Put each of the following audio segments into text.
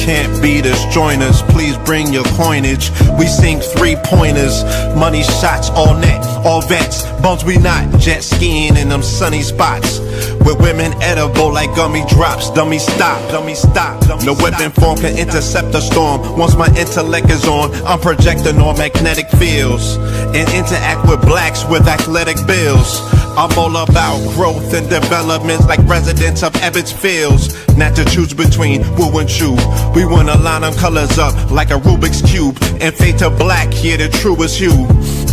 can't beat us, join us, please bring your coinage. We sink 3-pointers, money shots, all net, all vets. Bums we not, jet skiing in them sunny spots. With women edible like gummy drops. Dummy stop, dummy stop. No weapon form can intercept a storm. Once my intellect is on, I'm projecting on magnetic fields and interact with blacks with athletic bills. I'm all about growth and development like residents of Ebbets Fields. Not to choose between woo and chew. We wanna line them colors up like a Rubik's Cube and fade to black, yeah, the truest hue.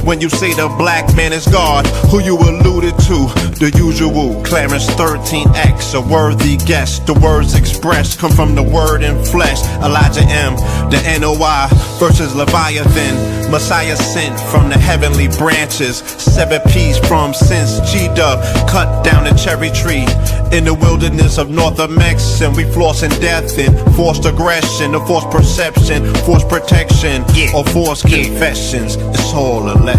When you say the black man is God, who you alluded to? The usual, Clarence 13X, a worthy guest. The words expressed come from the word in flesh. Elijah M, the NOI versus Leviathan. Messiah sent from the heavenly branches. 7 P's from since G-Dub cut down the cherry tree. In the wilderness of North Mex, and we flossing death and forced aggression, or forced perception, forced protection, or forced confessions. It's all a lesson.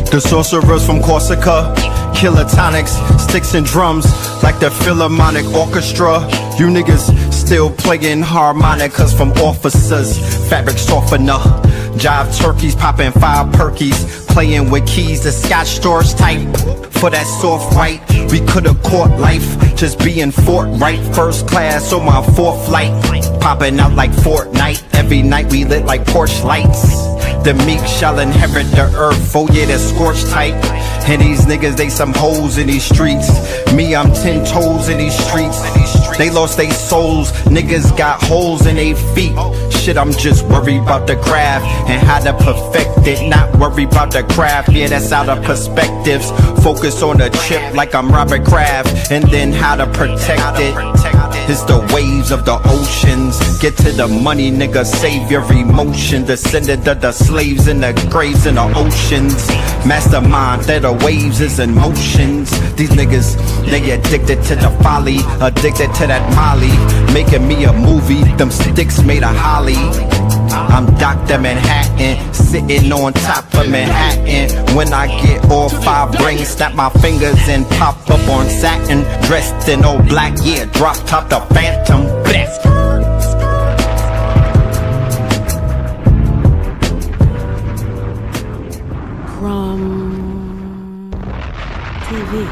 The sorcerers from Corsica, killer tonics, sticks and drums like the Philharmonic Orchestra. You niggas still playing harmonicas from officers. Fabric softener, jive turkeys popping 5 perkies, playing with keys, the Scotch storage type. For that soft white, we could've caught life, just being forthright. First class on my 4th flight, popping out like Fortnite. Every night we lit like porch lights. The meek shall inherit the earth, oh yeah, the scorched type. And these niggas, they some hoes in these streets. Me, I'm 10 toes in these streets. They lost their souls, niggas got holes in their feet. Shit, I'm just worried about the craft and how to perfect it. Not worried about the craft, yeah, that's out of perspectives. Focus on the chip like I'm Robert Kraft, and then how to protect it. It's the waves of the oceans. Get to the money, nigga, save your emotion. Descendant of the slaves in the graves in the oceans. Mastermind that the waves is in motions. These niggas, they addicted to the folly, addicted to that molly. Making me a movie, them sticks made of holly. I'm Dr. Manhattan, sitting on top of Manhattan. When I get all 5 rings, snap my fingers and pop up on satin. Dressed in all black, yeah, drop top the Phantom. Bless. From TV.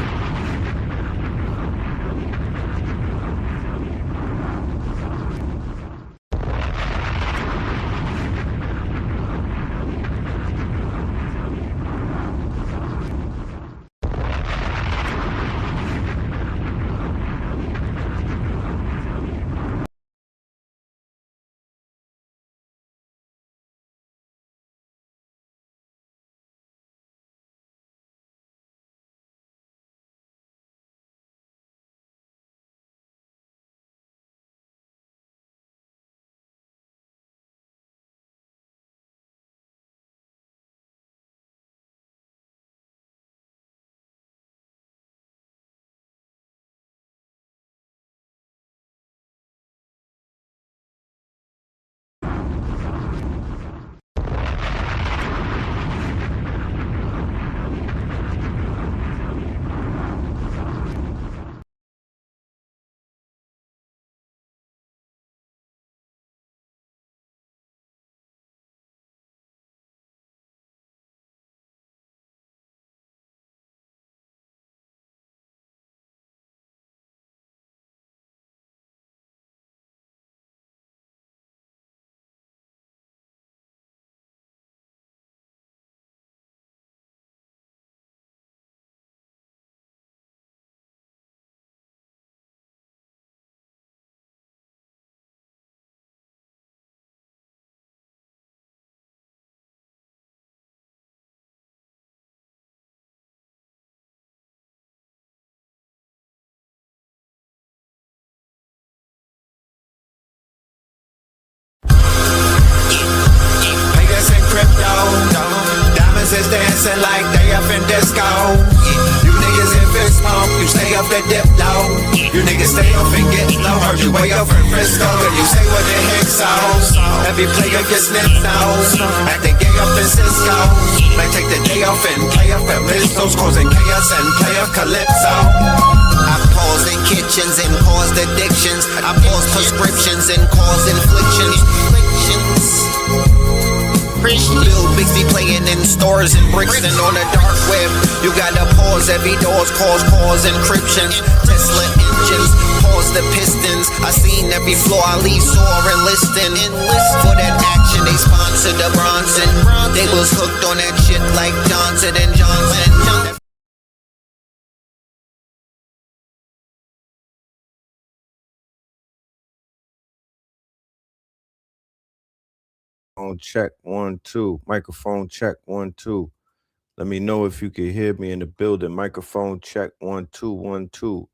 Diamonds is dancing like they up in disco. You niggas in fist smoke, you stay up that dip low. You niggas stay up and get low. Heard you way up in Frisco, and you say what the heck so. Every player gets snipped out, acting gay up in Cisco. Might take the day off and play up at Rizzo's, causing chaos and play up Calypso. I caused in kitchens and caused addictions. I paused prescriptions and caused inflictions. Bill Bixby playing in stores and Brixton on the dark web. You gotta pause every doors, cause encryptions. Tesla engines, pause the pistons. I seen every floor I leave sore and listing. For that action, they sponsored the Bronson. They was hooked on that shit like Johnson and Johnson. On check 1 2. Microphone check 1 2. Let me know if you can hear me in the building. Microphone check 1 2 1 2.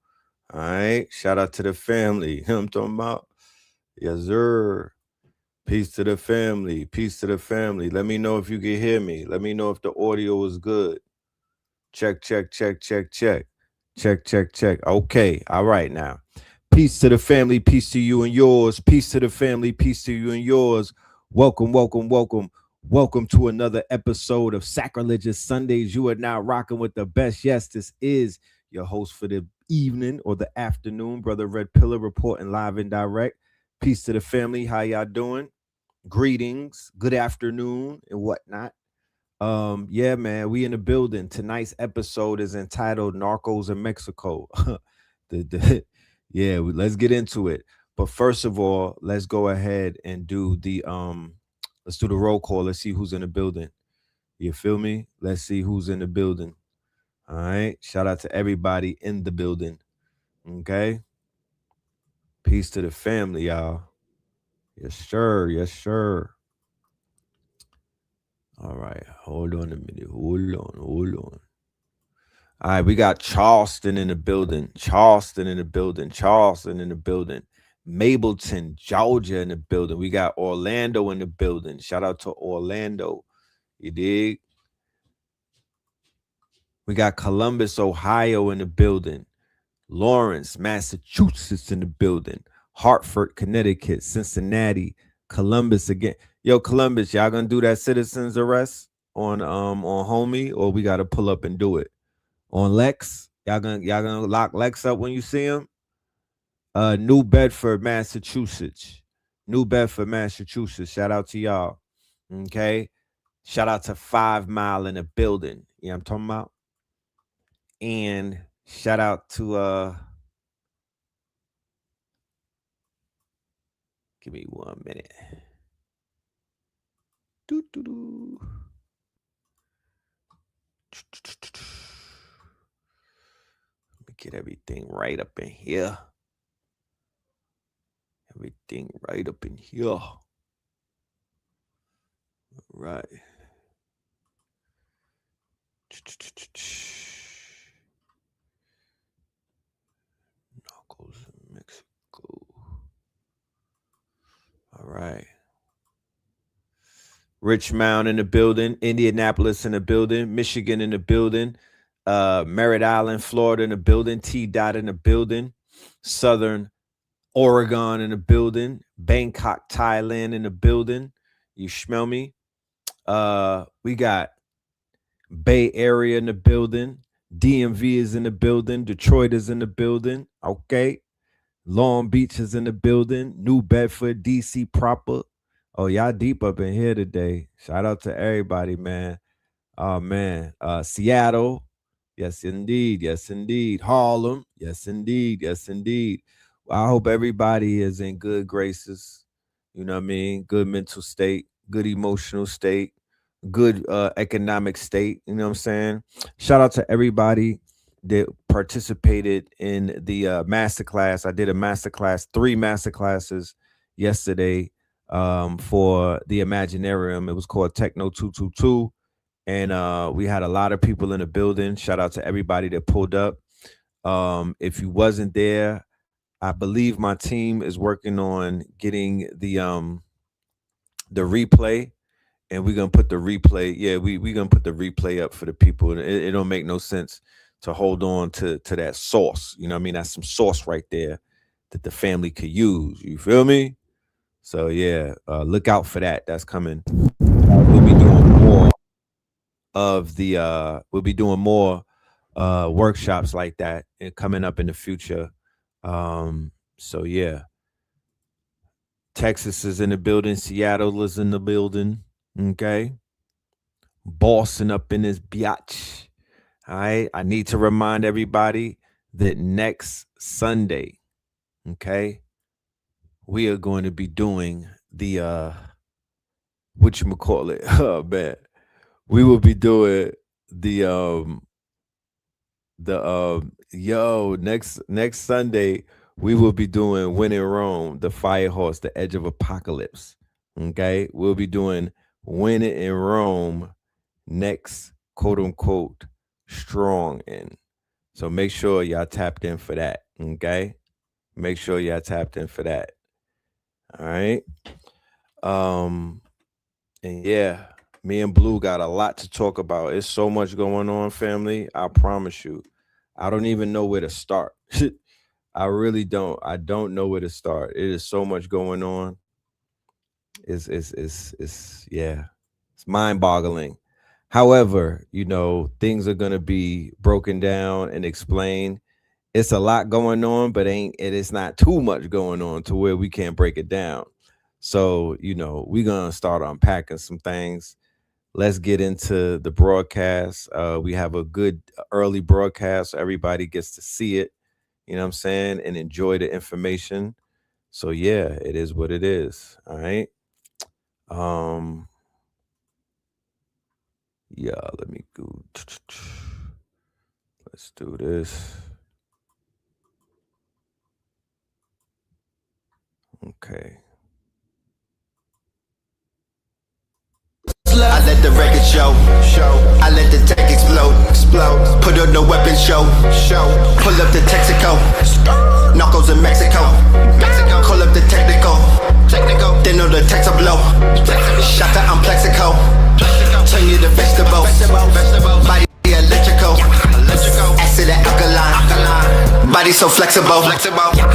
All right. Shout out to the family. You know what I'm talking about? Yes, sir. Peace to the family. Peace to the family. Let me know if you can hear me. Let me know if the audio is good. Check, check, check, check, check. Check, check, check. Okay. All right now. Peace to the family. Peace to you and yours. Peace to the family. Peace to you and yours. Welcome, welcome, welcome. Welcome to another episode of Sacrilegious Sundays. You are now rocking with the best. Yes, this is your host for the evening or the afternoon, Brother Red Pillar, reporting live and direct. Peace to the family. How y'all doing? Greetings. Good afternoon and whatnot. Yeah, man, we in the building. Tonight's episode is entitled Narcos in Mexico. Yeah, let's get into it. But first of all, let's go ahead and do the let's do the roll call. Let's see who's in the building. You feel me? Let's see who's in the building. All right. Shout out to everybody in the building. Okay. Peace to the family, y'all. Yes, sir. Yes, sir. All right. Hold on a minute. Hold on. All right, we got Charleston in the building. Charleston in the building. Mableton, Georgia in the building. We got Orlando in the building. Shout out to Orlando. You dig? We got Columbus, Ohio in the building. Lawrence, Massachusetts in the building. Hartford, Connecticut. Cincinnati. Columbus again. Yo, Columbus, y'all gonna do that citizen's arrest on homie, or we gotta pull up and do it? On Lex, y'all gonna lock Lex up when you see him. New Bedford, Massachusetts. Shout out to y'all. Okay. Shout out to 5 Mile in the building. You know what I'm talking about? And shout out to give me 1 minute. Doo-doo-doo. Let me get everything right up in here. All right. Narcos in Mexico. All right. Richmond in the building. Indianapolis in the building. Michigan in the building. Merritt Island, Florida in the building. T-Dot in the building. Southern Oregon in the building. Bangkok, Thailand in the building. You smell me? We got Bay Area in the building. DMV is in the building. Detroit is in the building. Okay. Long Beach is in the building. New Bedford, DC proper. Oh, y'all deep up in here today. Shout out to everybody, man. Oh, man. Seattle. Yes, indeed. Yes, indeed. Harlem. Yes, indeed. Yes, indeed. Well, I hope everybody is in good graces. You know what I mean? Good mental state, good emotional state, good economic state. You know what I'm saying? Shout out to everybody that participated in the masterclass. I did a masterclass, 3 masterclasses yesterday for the Imaginarium. It was called Techno 222. And we had a lot of people in the building. Shout out to everybody that pulled up. If you wasn't there, I believe my team is working on getting the replay, and we're gonna put the replay. Yeah, we're gonna put the replay up for the people. It don't make no sense to hold on to that source. You know what I mean? That's some source right there that the family could use. You feel me? So yeah, look out for that. That's coming. We'll be doing more workshops like that and coming up in the future. So yeah, Texas is in the building. Seattle is in the building. Okay. Boston up in this biatch. All right. I need to remind everybody that next Sunday, okay, we are going to be doing the whatchamacallit. Oh man. We will be doing the next Sunday we will be doing When in Rome, the Fire Horse, the Edge of Apocalypse. Okay, we'll be doing When in Rome next, quote unquote, strong in. So make sure y'all tapped in for that. Okay, make sure y'all tapped in for that. All right. And yeah, me and Blue got a lot to talk about. It's so much going on, family. I promise you. I don't even know where to start. I really don't. I don't know where to start. It is so much going on. It's mind-boggling. However, you know, things are gonna be broken down and explained. It's a lot going on, but it's not too much going on to where we can't break it down. So, you know, we're gonna start unpacking some things. Let's get into the broadcast. We have a good early broadcast, so everybody gets to see it, you know what I'm saying, and enjoy the information. So yeah, it is what it is. All right. Yeah, let me go. Let's do this. Okay. I let the record show. I let the tech explode. Put on the weapon show. Pull up the Texaco. Narcos in Mexico. Call up the technical. They know the text will blow. Shot to Plexico. Turn you to vegetable. Body electrical. Acid and alkaline. Body so flexible.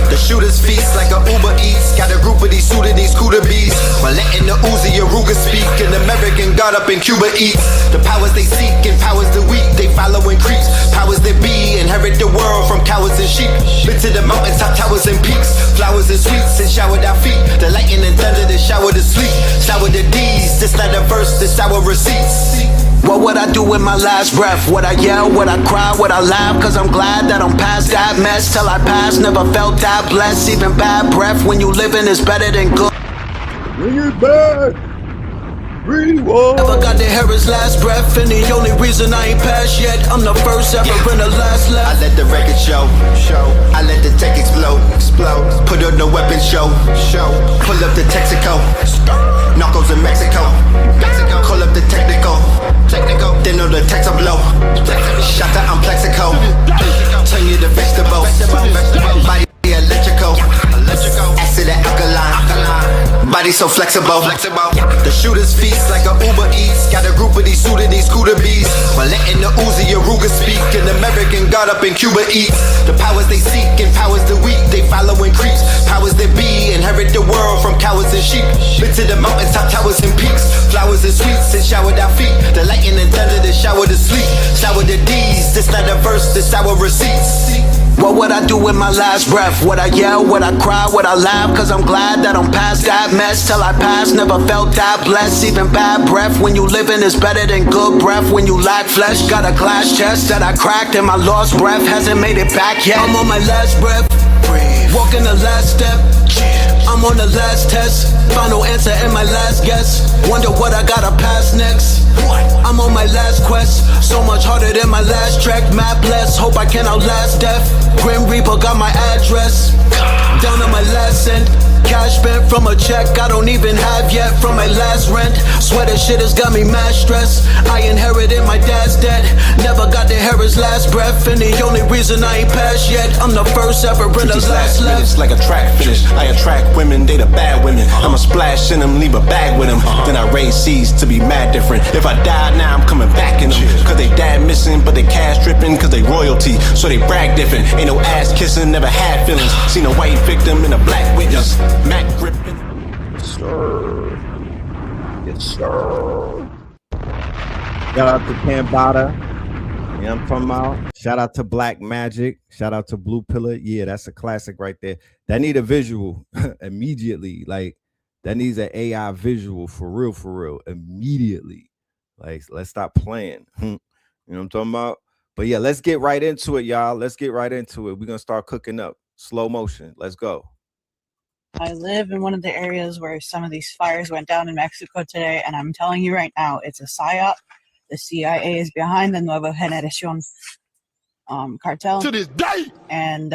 The shooters feast like a Uber Eats. Got a group of these suited these Cuda bees. While letting the Uzi Aruga speak. An American got up in Cuba eats. The powers they seek and powers the weak. They following creeps. Powers that be inherit the world from cowards and sheep. Been to the mountaintop towers and peaks. Flowers and sweets and showered our feet. The lightning and thunder that shower the sleep. Shower the D's. This not a verse, this our receipts. What would I do with my last breath? Would I yell? Would I cry? Would I laugh? Cause I'm glad that I'm past that mess. Till I pass, never felt that blessed. Even bad breath when you living is better than good. Bring it back. Never got to hear his last breath. And the only reason I ain't passed yet, I'm the first ever and the last left. I let the record show. I let the tech explode. Put on the weapon show. Pull up the Texaco. Narcos in Mexico. Call up the technical. They know the text will blow. Shot to Plexico. Turn you to vegetable. Body electrical. Acid and alkaline. Body so flexible. The shooters feast like a Uber Eats. Got a group of these suited these Cuda bees. While letting the Uzi Aruga speak. An American got up in Cuba eats. The powers they seek and powers the weak. They following creeps. Powers that be inherit the world from cowards and sheep. Been to the mountaintop towers and peaks. Flowers and sweets and showered our feet. The lightning and thunder that shower the sleep. Shower the D's. This not a verse, this our receipts. What would I do with my last breath? Would I yell? Would I cry? Would I laugh? Cause I'm glad that I'm past that mess. Till I pass, never felt that blessed. Even bad breath when you living is better than good breath. When you lack flesh, got a glass chest that I cracked and my lost breath hasn't made it back yet. I'm on my last breath, walking the last step. I'm on the last test, final answer and my last guess. Wonder what I gotta pass next. I'm on my last quest, so much harder than my last track. Mapless, hope I can outlast death. Grim Reaper got my address, down on my last cent. Cash spent from a check I don't even have yet from my last rent. Swear this shit has got me mad stressed. I inherited my dad's debt. Never got to hear his last breath. And the only reason I ain't passed yet, I'm the first ever and the last left. It's like a track finish. I attract women, they the bad women. I'ma splash in them, leave a bag with them. Then I raise seeds to be mad different. If I die now, I'm coming back in them. Cause they dad missing, but they cash dripping. Cause they royalty, so they brag different. Ain't no ass kissing, never had feelings. Seen a white victim in a black witness. Mac gripping. Yes, sir. Yes, sir. Shout out to Cambada You know what I'm talking about? Shout out to Black Magic. Shout out to Blue Pillar. Yeah, that's a classic right there. That need a visual immediately. Like that needs an AI visual for real, immediately. Like, let's stop playing. You know what I'm talking about? But yeah, let's get right into it, y'all. Let's get right into it. We're gonna start cooking up. Slow motion. Let's go. I live in one of the areas where some of these fires went down in Mexico today, and I'm telling you right now, it's a psyop. The CIA is behind the Nueva Generación cartel. To this day. And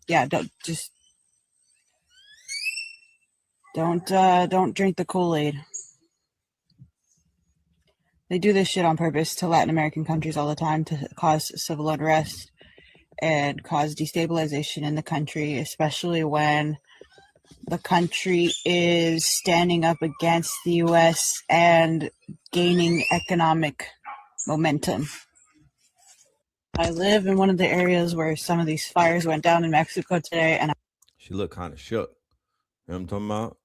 yeah, don't drink the Kool-Aid. They do this shit on purpose to Latin American countries all the time to cause civil unrest and cause destabilization in the country, especially when the country is standing up against the U.S. and gaining economic momentum. I live in one of the areas where some of these fires went down in Mexico today, and she looked kind of shook. You know what I'm talking about?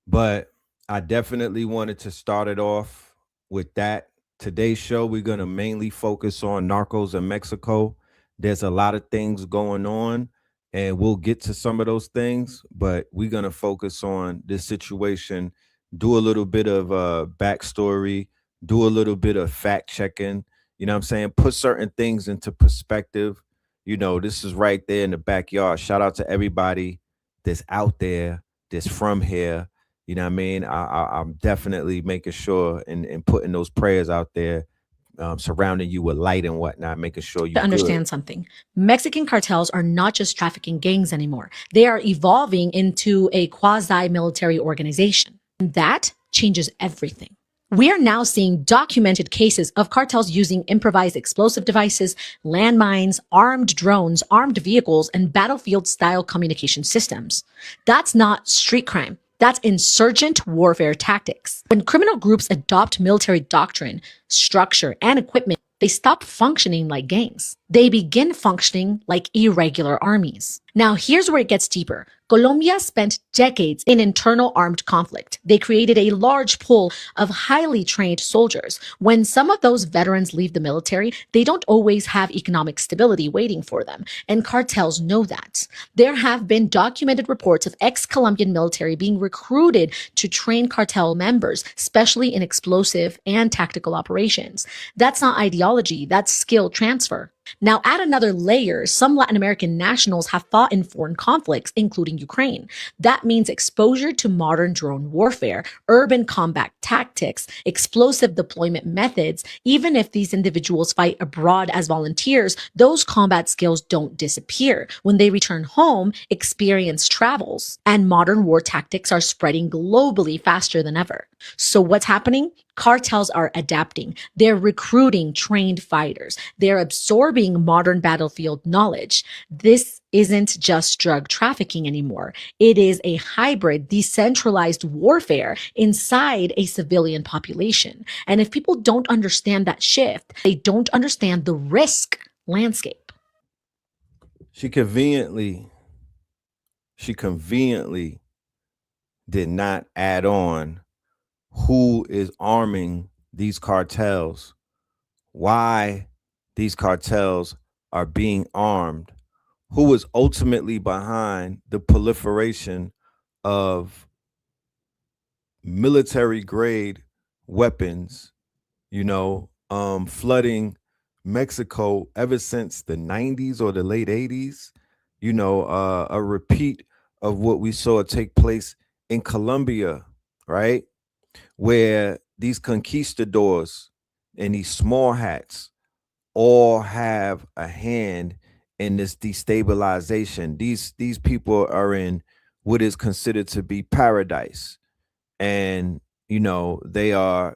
But I definitely wanted to start it off with that. Today's show, we're going to mainly focus on Narcos in Mexico. There's a lot of things going on, and we'll get to some of those things, but we're going to focus on this situation, do a little bit of backstory, do a little bit of fact checking, you know what I'm saying? Put certain things into perspective. You know, this is right there in the backyard. Shout out to everybody that's out there, that's from here. You know what I mean? I'm definitely making sure and putting those prayers out there, surrounding you with light and whatnot, making sure you to understand something. Mexican cartels are not just trafficking gangs anymore. They are evolving into a quasi-military organization. And that changes everything. We are now seeing documented cases of cartels using improvised explosive devices, landmines, armed drones, armed vehicles, and battlefield-style communication systems. That's not street crime. That's insurgent warfare tactics. When criminal groups adopt military doctrine, structure, and equipment, they stop functioning like gangs. They begin functioning like irregular armies. Now, here's where it gets deeper. Colombia spent decades in internal armed conflict. They created a large pool of highly trained soldiers. When some of those veterans leave the military, they don't always have economic stability waiting for them, and cartels know that. There have been documented reports of ex-Colombian military being recruited to train cartel members, especially in explosive and tactical operations. That's not ideology, that's skill transfer. Now, add another layer. Some Latin American nationals have fought in foreign conflicts, including Ukraine. That means exposure to modern drone warfare, urban combat tactics, explosive deployment methods. Even if these individuals fight abroad as volunteers, those combat skills don't disappear. When they return home, experience travels, and modern war tactics are spreading globally faster than ever. So what's happening? Cartels are adapting. They're recruiting trained fighters. They're absorbing modern battlefield knowledge. This isn't just drug trafficking anymore. It is a hybrid, decentralized warfare inside a civilian population. And if people don't understand that shift, they don't understand the risk landscape. She conveniently did not add on who is arming these cartels, why these cartels are being armed, who is ultimately behind the proliferation of military grade weapons, flooding Mexico ever since the 90s or the late 80s, a repeat of what we saw take place in Colombia, right? Where these conquistadors and these small hats all have a hand in this destabilization. These people are in what is considered to be paradise, and they are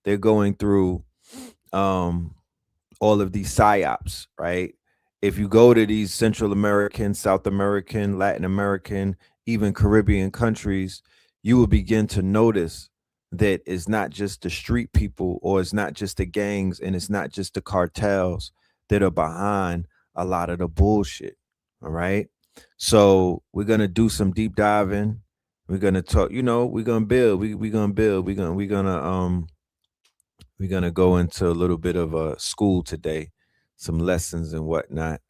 they're going through all of these psyops, right? If you go to these Central American, South American, Latin American, even Caribbean countries, you will begin to notice that it's not just the street people, or it's not just the gangs, and it's not just the cartels that are behind a lot of the bullshit. All right. So we're going to do some deep diving. We're going to talk, we're going to build, we're going to build, we're going to We're gonna go into a little bit of a school today, some lessons and whatnot.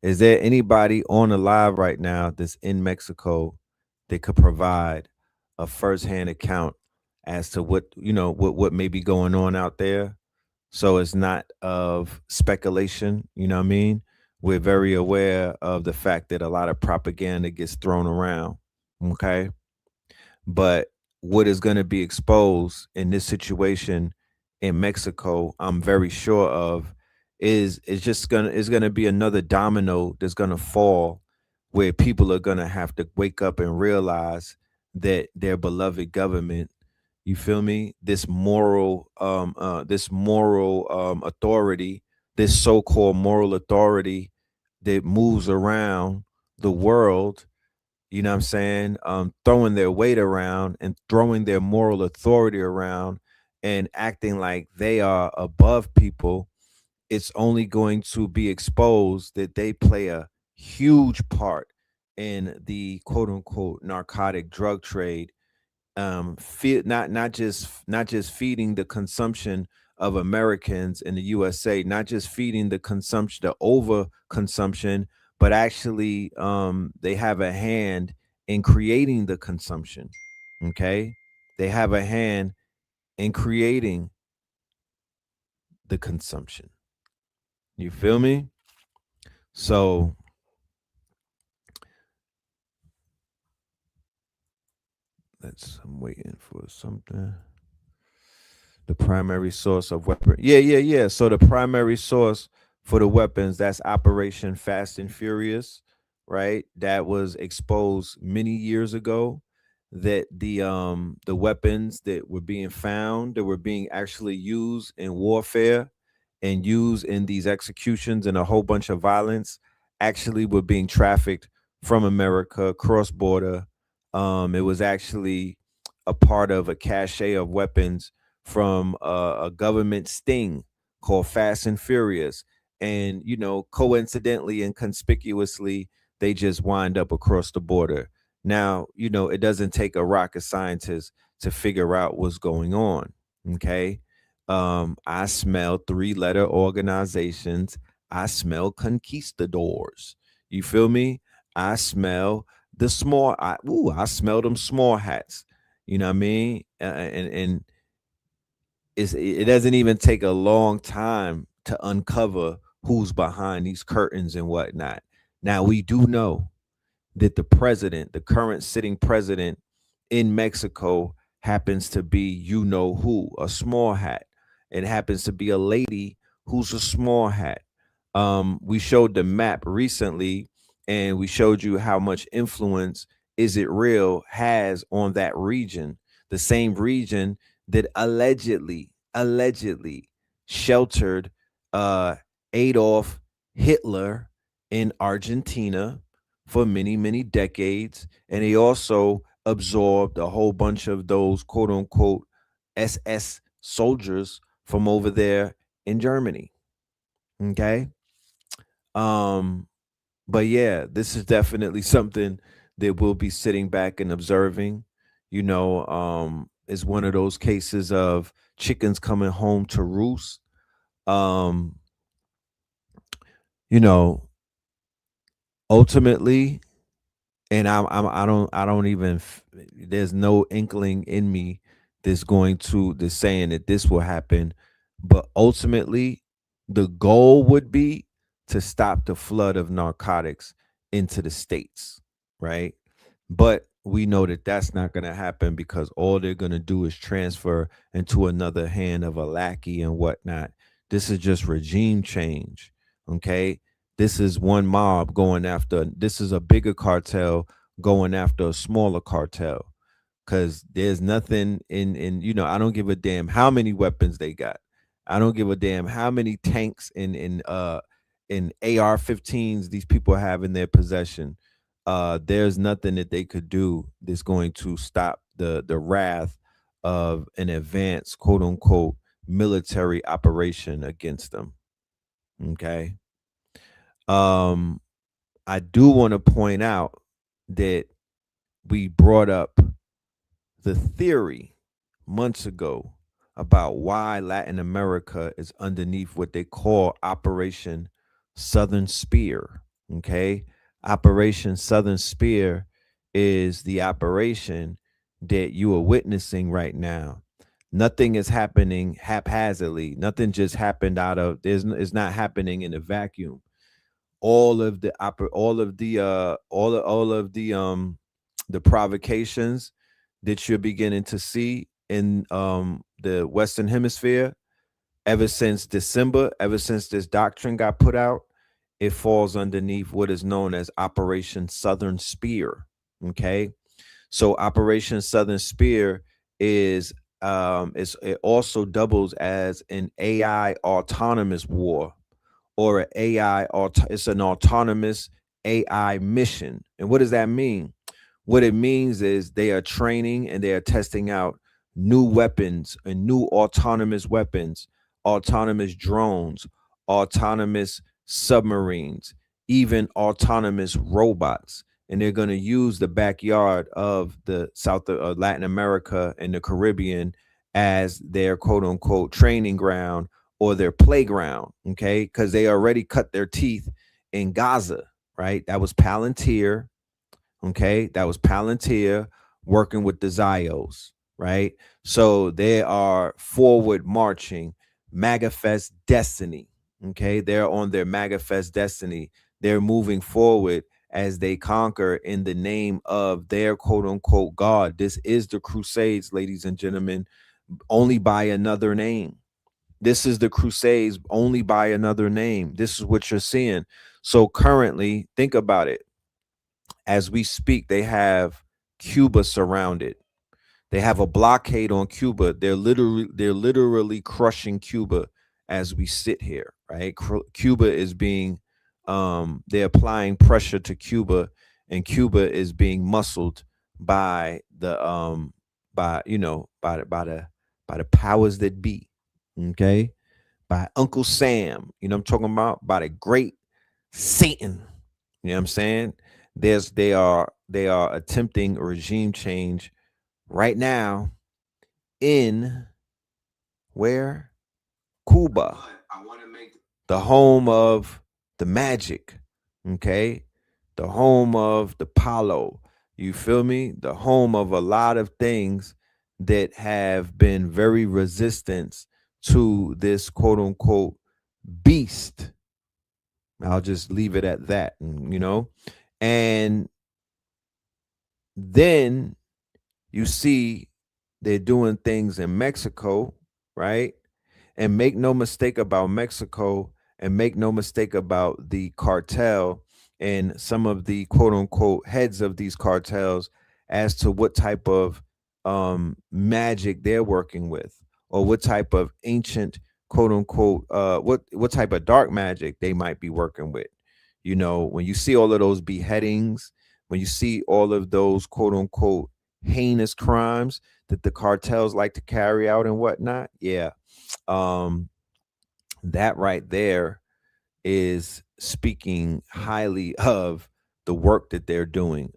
Is there anybody on the live right now that's in Mexico that could provide a firsthand account as to what what may be going on out there? So it's not of speculation, you know what I mean? We're very aware of the fact that a lot of propaganda gets thrown around. Okay. But what is going to be exposed in this situation in Mexico, I'm very sure of, is just gonna is gonna be another domino that's gonna fall, where people are gonna have to wake up and realize that their beloved government, you feel me, this moral authority, this so-called moral authority that moves around the world, you know what I'm saying? Throwing their weight around and throwing their moral authority around and acting like they are above people. It's only going to be exposed that they play a huge part in the quote unquote narcotic drug trade, not just feeding the consumption of Americans in the USA, not just feeding the consumption, the over consumption, but actually they have a hand in creating the consumption. Okay, they have a hand in creating the consumption. You feel me? So I'm waiting for something. The primary source of weapon. Yeah. So the primary source for the weapons, that's Operation Fast and Furious, right? That was exposed many years ago. That the weapons that were being found, that were being actually used in warfare and used in these executions and a whole bunch of violence, actually were being trafficked from America cross border. It was actually a part of a cache of weapons from a government sting called Fast and Furious. And, coincidentally and conspicuously, they just wind up across the border. Now, it doesn't take a rocket scientist to figure out what's going on. Okay. I smell three-letter organizations. I smell conquistadors. You feel me? I smell I smell them small hats. You know what I mean? And it doesn't even take a long time to uncover who's behind these curtains and whatnot. Now we do know that the president, the current sitting president in Mexico, happens to be who, a small hat. It happens to be a lady who's a small hat. We showed the map recently, and we showed you how much influence Is It Real has on that region, the same region that allegedly sheltered Adolf Hitler in Argentina for many, many decades. And he also absorbed a whole bunch of those quote unquote SS soldiers from over there in Germany. Okay. Um, but yeah, this is definitely something that we'll be sitting back and observing. Is one of those cases of chickens coming home to roost. Um, you know, ultimately, and I don't even there's no inkling in me that's saying that this will happen, but ultimately the goal would be to stop the flood of narcotics into the states, right? But we know that that's not going to happen, because all they're going to do is transfer into another hand of a lackey and whatnot. This is just regime change. Okay, this is one mob going after, this is a bigger cartel going after a smaller cartel. Because there's nothing I don't give a damn how many weapons they got. I don't give a damn how many tanks in AR-15s these people have in their possession. There's nothing that they could do that's going to stop the wrath of an advanced quote unquote military operation against them. Okay. um I do want to point out that we brought up the theory months ago about why Latin America is underneath what they call Operation Southern Spear. Okay. Operation Southern Spear is the operation that you are witnessing right now. Nothing is happening haphazardly. Nothing just happened out of it's not happening in a vacuum. All of the provocations that you're beginning to see in the Western Hemisphere ever since December, ever since this doctrine got put out, it falls underneath what is known as Operation Southern Spear. Okay. So Operation Southern Spear is it also doubles as an AI autonomous war or it's an autonomous AI mission. And what does that mean? What it means is they are training and they are testing out new weapons and new autonomous weapons, autonomous drones, autonomous submarines, even autonomous robots. And they're going to use the backyard of the South of Latin America and the Caribbean as their quote unquote training ground or their playground. Okay. Because they already cut their teeth in Gaza, right? That was Palantir. Okay, that was Palantir working with the Zios, right? So they are forward marching, MAGAFest destiny. Okay, they're on their MAGAFest destiny. They're moving forward as they conquer in the name of their quote unquote God. This is the Crusades, ladies and gentlemen, only by another name. This is the Crusades only by another name. This is what you're seeing. So currently, think about it. As we speak, they have Cuba surrounded. They have a blockade on Cuba. They're literally crushing Cuba as we sit here, right? Cuba is being they're applying pressure to Cuba, and Cuba is being muscled by the by the powers that be. Okay? By Uncle Sam, you know what I'm talking about? By the great Satan. You know what I'm saying? They are attempting a regime change right now in where? Cuba, the home of the magic, okay? The home of the Palo. You feel me? The home of a lot of things that have been very resistant to this quote unquote beast. I'll just leave it at that, and then you see they're doing things in Mexico, right? And make no mistake about Mexico, and make no mistake about the cartel and some of the quote unquote heads of these cartels as to what type of magic they're working with, or what type of ancient quote unquote what type of dark magic they might be working with. When you see all of those beheadings, when you see all of those quote unquote heinous crimes that the cartels like to carry out and whatnot, yeah, um that right there is speaking highly of the work that they're doing.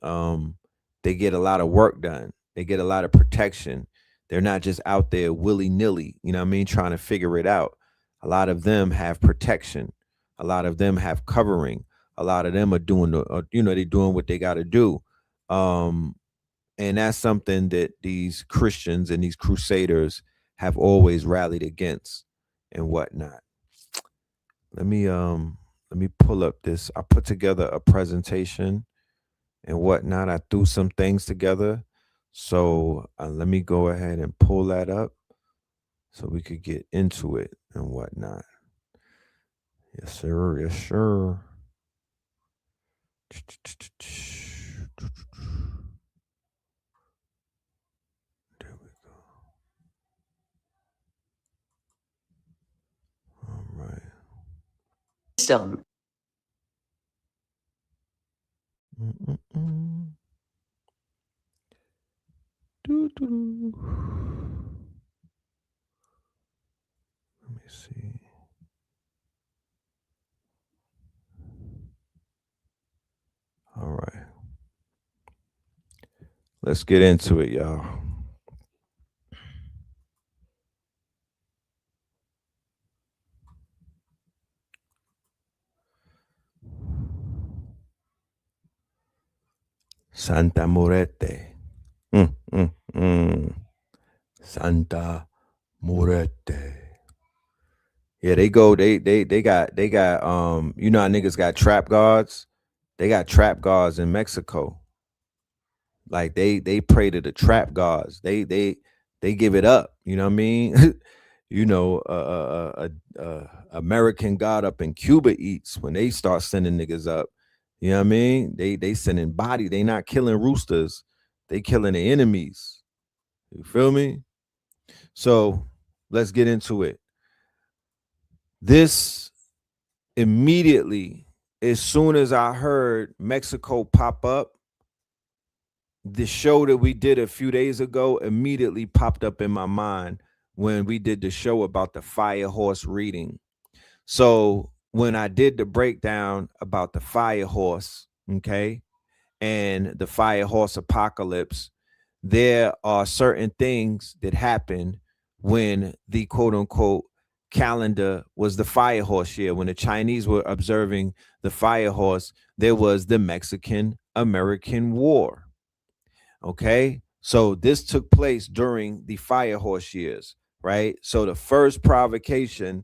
They get a lot of work done. They get a lot of protection. They're not just out there willy-nilly, you know what I mean, trying to figure it out. A lot of them have protection. A lot of them have covering. A lot of them are doing they're doing what they got to do. Um and that's something that these Christians and these crusaders have always rallied against and whatnot. Let me pull up this. I put together a presentation and whatnot. I threw some things together. So let me go ahead and pull that up so we could get into it and whatnot. Yes, sir. Yes, sir. There we go. All right. System. Mm-mm-mm. Doo-doo-doo. Let me see. All right. Let's get into it, y'all. Santa Morete. Santa Morete. Yeah, they got you know how niggas got trap guards? They got trap guards in Mexico. Like they pray to the trap gods. They give it up. You know what I mean? You know, American God up in Cuba eats when they start sending niggas up. You know what I mean? They sending body. They not killing roosters. They killing the enemies. You feel me? So let's get into it. This immediately, as soon as I heard Mexico pop up, the show that we did a few days ago immediately popped up in my mind when we did the show about the fire horse reading. So when I did the breakdown about the fire horse, okay, and the fire horse apocalypse, there are certain things that happen when the quote unquote calendar was the fire horse year. When the Chinese were observing the fire horse, there was the Mexican American War. Okay. So this took place during the fire horse years, right? So the first provocation,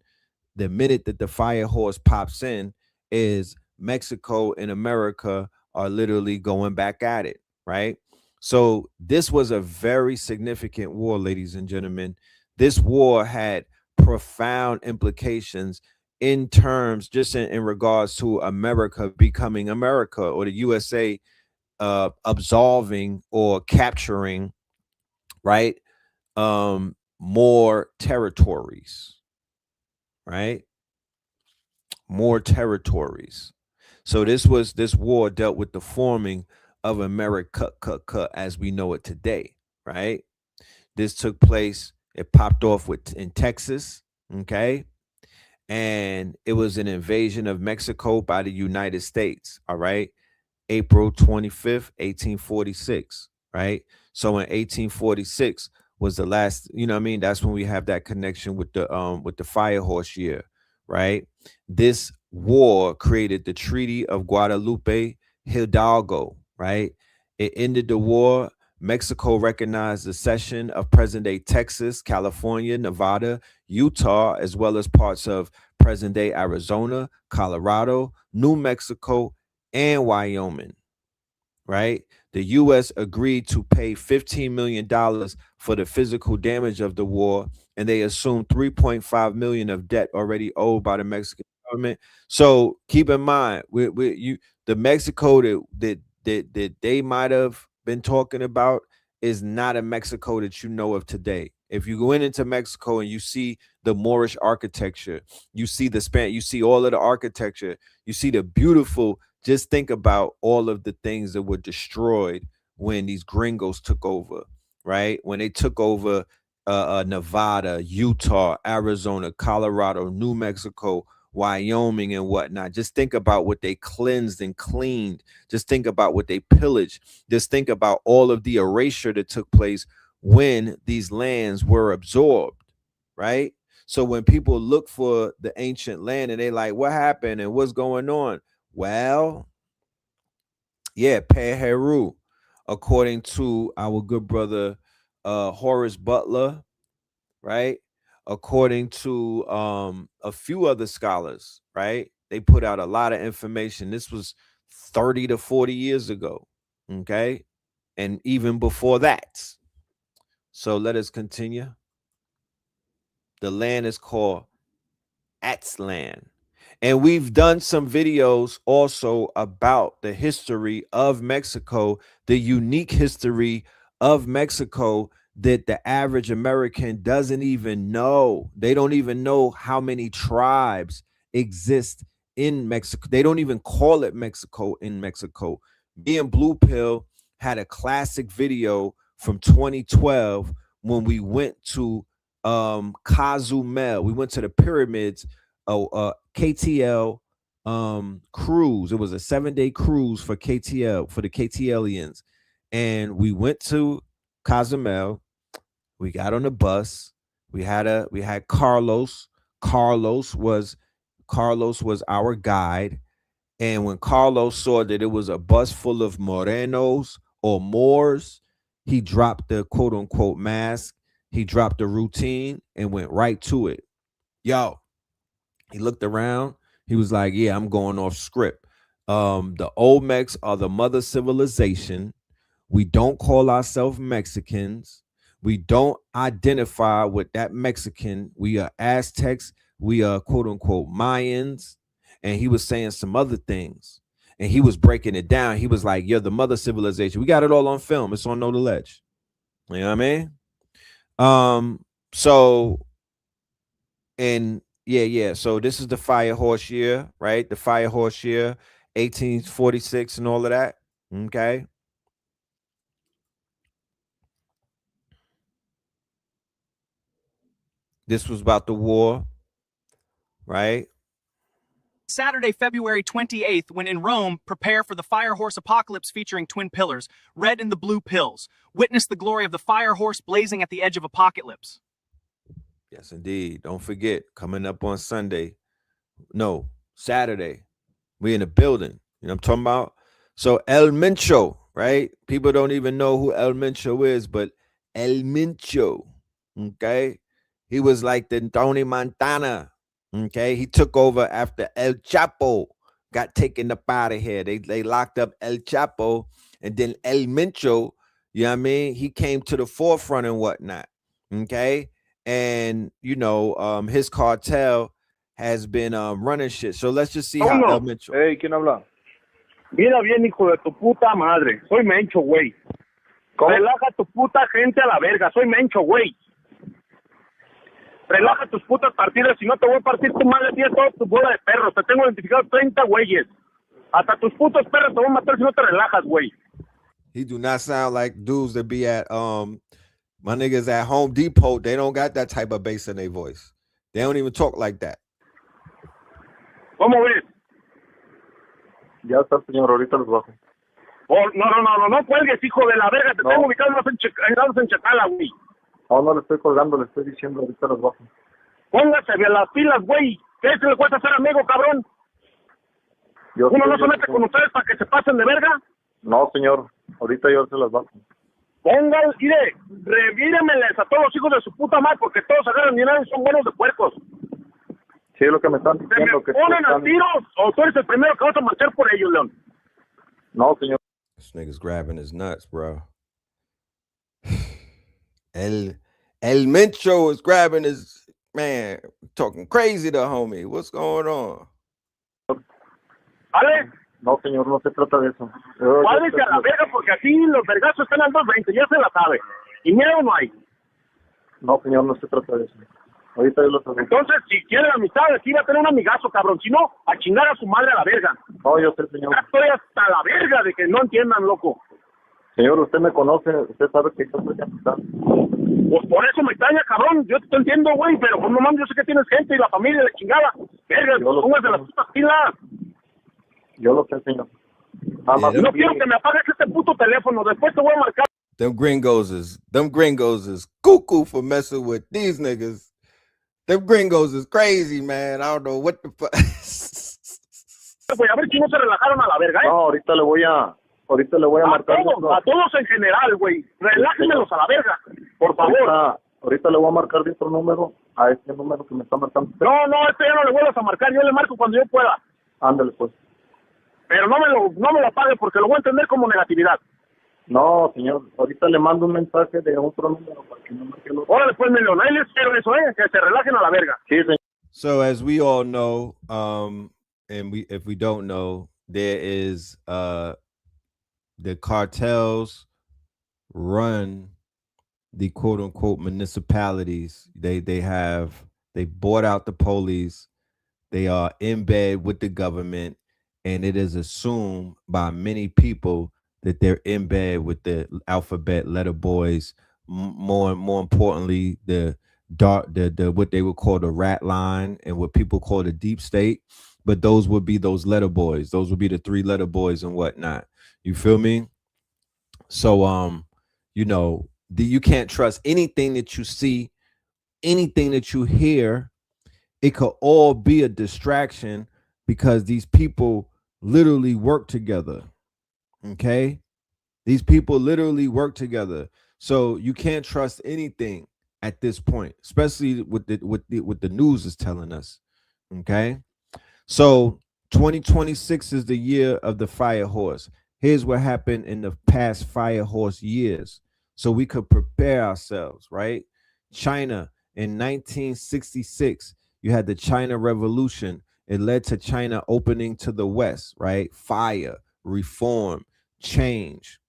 the minute that the fire horse pops in, is Mexico and America are literally going back at it, right? So this was a very significant war, ladies and gentlemen. This war had profound implications in terms, just in regards to America becoming America, or the USA absolving or capturing, right, more territories, right? More territories. So this war dealt with the forming of America as we know it today, right? This took place, it popped off in Texas, okay? And it was an invasion of Mexico by the United States, all right? April 25th, 1846, right? So in 1846 was the last, you know what I mean? That's when we have that connection with the fire horse year, right? This war created the Treaty of Guadalupe Hidalgo, right? It ended the war. Mexico recognized the cession of present-day Texas, California, Nevada, Utah, as well as parts of present-day Arizona, Colorado, New Mexico, and Wyoming, right? The U.S. agreed to pay $15 million for the physical damage of the war, and they assumed $3.5 million of debt already owed by the Mexican government. So keep in mind, the Mexico that they might have been talking about is not a Mexico that you know of today. If you go into Mexico and you see the Moorish architecture, you see the you see all of the architecture, you see the beautiful. Just think about all of the things that were destroyed when these gringos took over, right? When they took over Nevada, Utah, Arizona, Colorado, New Mexico, Wyoming, and whatnot. Just think about what they cleansed and cleaned. Just think about what they pillaged. Just think about all of the erasure that took place when these lands were absorbed, right? So when people look for the ancient land and they like, what happened and what's going on? Well, yeah, Peru, according to our good brother Horace Butler, right? According to a few other scholars, right? They put out a lot of information. This was 30 to 40 years ago, okay? And even before that. So let us continue. The land is called Aztlan. And we've done some videos also about the history of Mexico, the unique history of Mexico that the average American doesn't even know. They don't even know how many tribes exist in Mexico. They don't even call it Mexico in Mexico. Me and Blue Pill had a classic video from 2012 when we went to Cozumel. We went to the pyramids, KTL cruise. It was a 7-day cruise for KTL, for the KTLians. And we went to Cozumel. We got on the bus. We had Carlos. Carlos was our guide. And when Carlos saw that it was a bus full of morenos or Moors, he dropped the quote unquote mask. He dropped the routine and went right to it. Yo, he looked around. He was like, yeah, I'm going off script. The Olmecs are the mother civilization. We don't call ourselves Mexicans. We don't identify with that Mexican. We are Aztecs. We are quote unquote Mayans. And he was saying some other things. And he was breaking it down. He was like, you're the mother civilization. We got it all on film. It's on Know the Ledge. You know what I mean? So, and yeah. So this is the Fire Horse year, right? The Fire Horse year, 1846 and all of that. Okay. This was about the war, right? Saturday, February 28th, when in Rome, prepare for the Fire Horse apocalypse featuring twin pillars, red and the blue pills. Witness the glory of the Fire Horse blazing at the edge of apocalypse. Yes, indeed. Don't forget, coming up on Sunday. No, Saturday. We in the building. You know what I'm talking about? So El Mencho, right? People don't even know who El Mencho is, but El Mencho, okay? He was like the Tony Montana. Okay, he took over after El Chapo got taken up out of here. They locked up El Chapo, and then El Mencho, you know what I mean? He came to the forefront and whatnot. Okay, and you know, his cartel has been running shit. So let's just see how El Mencho. Hey, ¿quién habla? Mira bien, hijo de tu puta madre. Soy Mencho, güey. Relaja tu puta gente a la verga. Soy Mencho, güey. Relaja tus putas partidas, si no te voy a partir tu madre a toda tu bola de perros. Te tengo identificado 30 güeyes. Hasta tus putos perros te voy a matar si no te relajas, güey. He do not sound like dudes that be at my niggas at Home Depot. They don't got that type of bass in their voice. They don't even talk like that. ¿Cómo ves? Ya está, señor, ahorita los bajo. Oh, no cuelgues, hijo de la verga. Te tengo ubicados en Chacala, güey. No le estoy colgando, le estoy diciendo, ahorita los bajo. Póngase bien las pilas, güey. ¿Qué se le cuesta ser amigo, cabrón? ¿Uno no se mete con ustedes para que se pasen de verga? No, señor, ahorita yo se las bajo. Pongan, mire, revíremeles a todos los hijos de su puta madre, porque todos agarran dinero y son buenos de puercos. Sí, es lo que me están diciendo. ¿Se me ponen a tiros o tú eres el primero que vas a marchar por ellos, León? No, señor. This nigga's grabbing his nuts, bro. El Mencho is grabbing his, man, talking crazy to homie. What's going on? ¿Vale? No, señor, no se trata de eso. Váyase a la verga porque aquí los vergazos están al 220, ya se la sabe. Y miedo no hay. No, señor, no se trata de eso. Ahorita yo lo sabe. Entonces, si quiere amistad, aquí va a tener un amigazo, cabrón. Si no, a chingar a su madre a la verga. No, yo sé, señor. Ya estoy hasta la verga de que no entiendan, loco. Señor, usted me conoce, usted sabe que yo soy amistad. Pues por eso me extraña, cabrón. Yo te entiendo, güey, pero por lo menos yo sé que tienes gente y la familia de chingada. Verga, póngase las putas pilas. Yo lo sé, señor. No quiero que me apagues este puto teléfono. Después te voy a marcar. Them gringos is cuckoo for messing with these niggas. Them gringos is crazy, man. I don't know what the fuck. Güey, a ver si no se relajaron a la verga, ¿eh? No, ahorita le voy a marcar. A todos en general, güey. Relájenmelos a la verga, por favor. Ahorita le voy a marcar de otro número, a este número que me está marcando. No, este ya no le vuelvas a marcar. Yo le marco cuando yo pueda. Ándale, pues. Pero no me lo apague porque lo voy a entender como negatividad. No, señor. Ahorita le mando un mensaje de otro número para que no marque el otro. Órale, pues, Melón. Ahí les quiero eso, que se relajen a la verga. Sí, señor. So as we all know, and if we don't know, there is the cartels run the quote unquote municipalities. They bought out the police. They are in bed with the government, and it is assumed by many people that they're in bed with the alphabet letter boys. More importantly, the what they would call the rat line and what people call the deep state. But those would be those letter boys. Those would be the 3-letter boys and whatnot. You feel me? So, you know, you can't trust anything that you see, anything that you hear. It could all be a distraction because these people literally work together. Okay? These people literally work together. So you can't trust anything at this point, especially with the news is telling us. Okay. So 2026 is the year of the fire horse. Here's what happened in the past fire horse years, so we could prepare ourselves, right? China in 1966, you had the China Revolution. It led to China opening to the West, right? Fire, reform, change.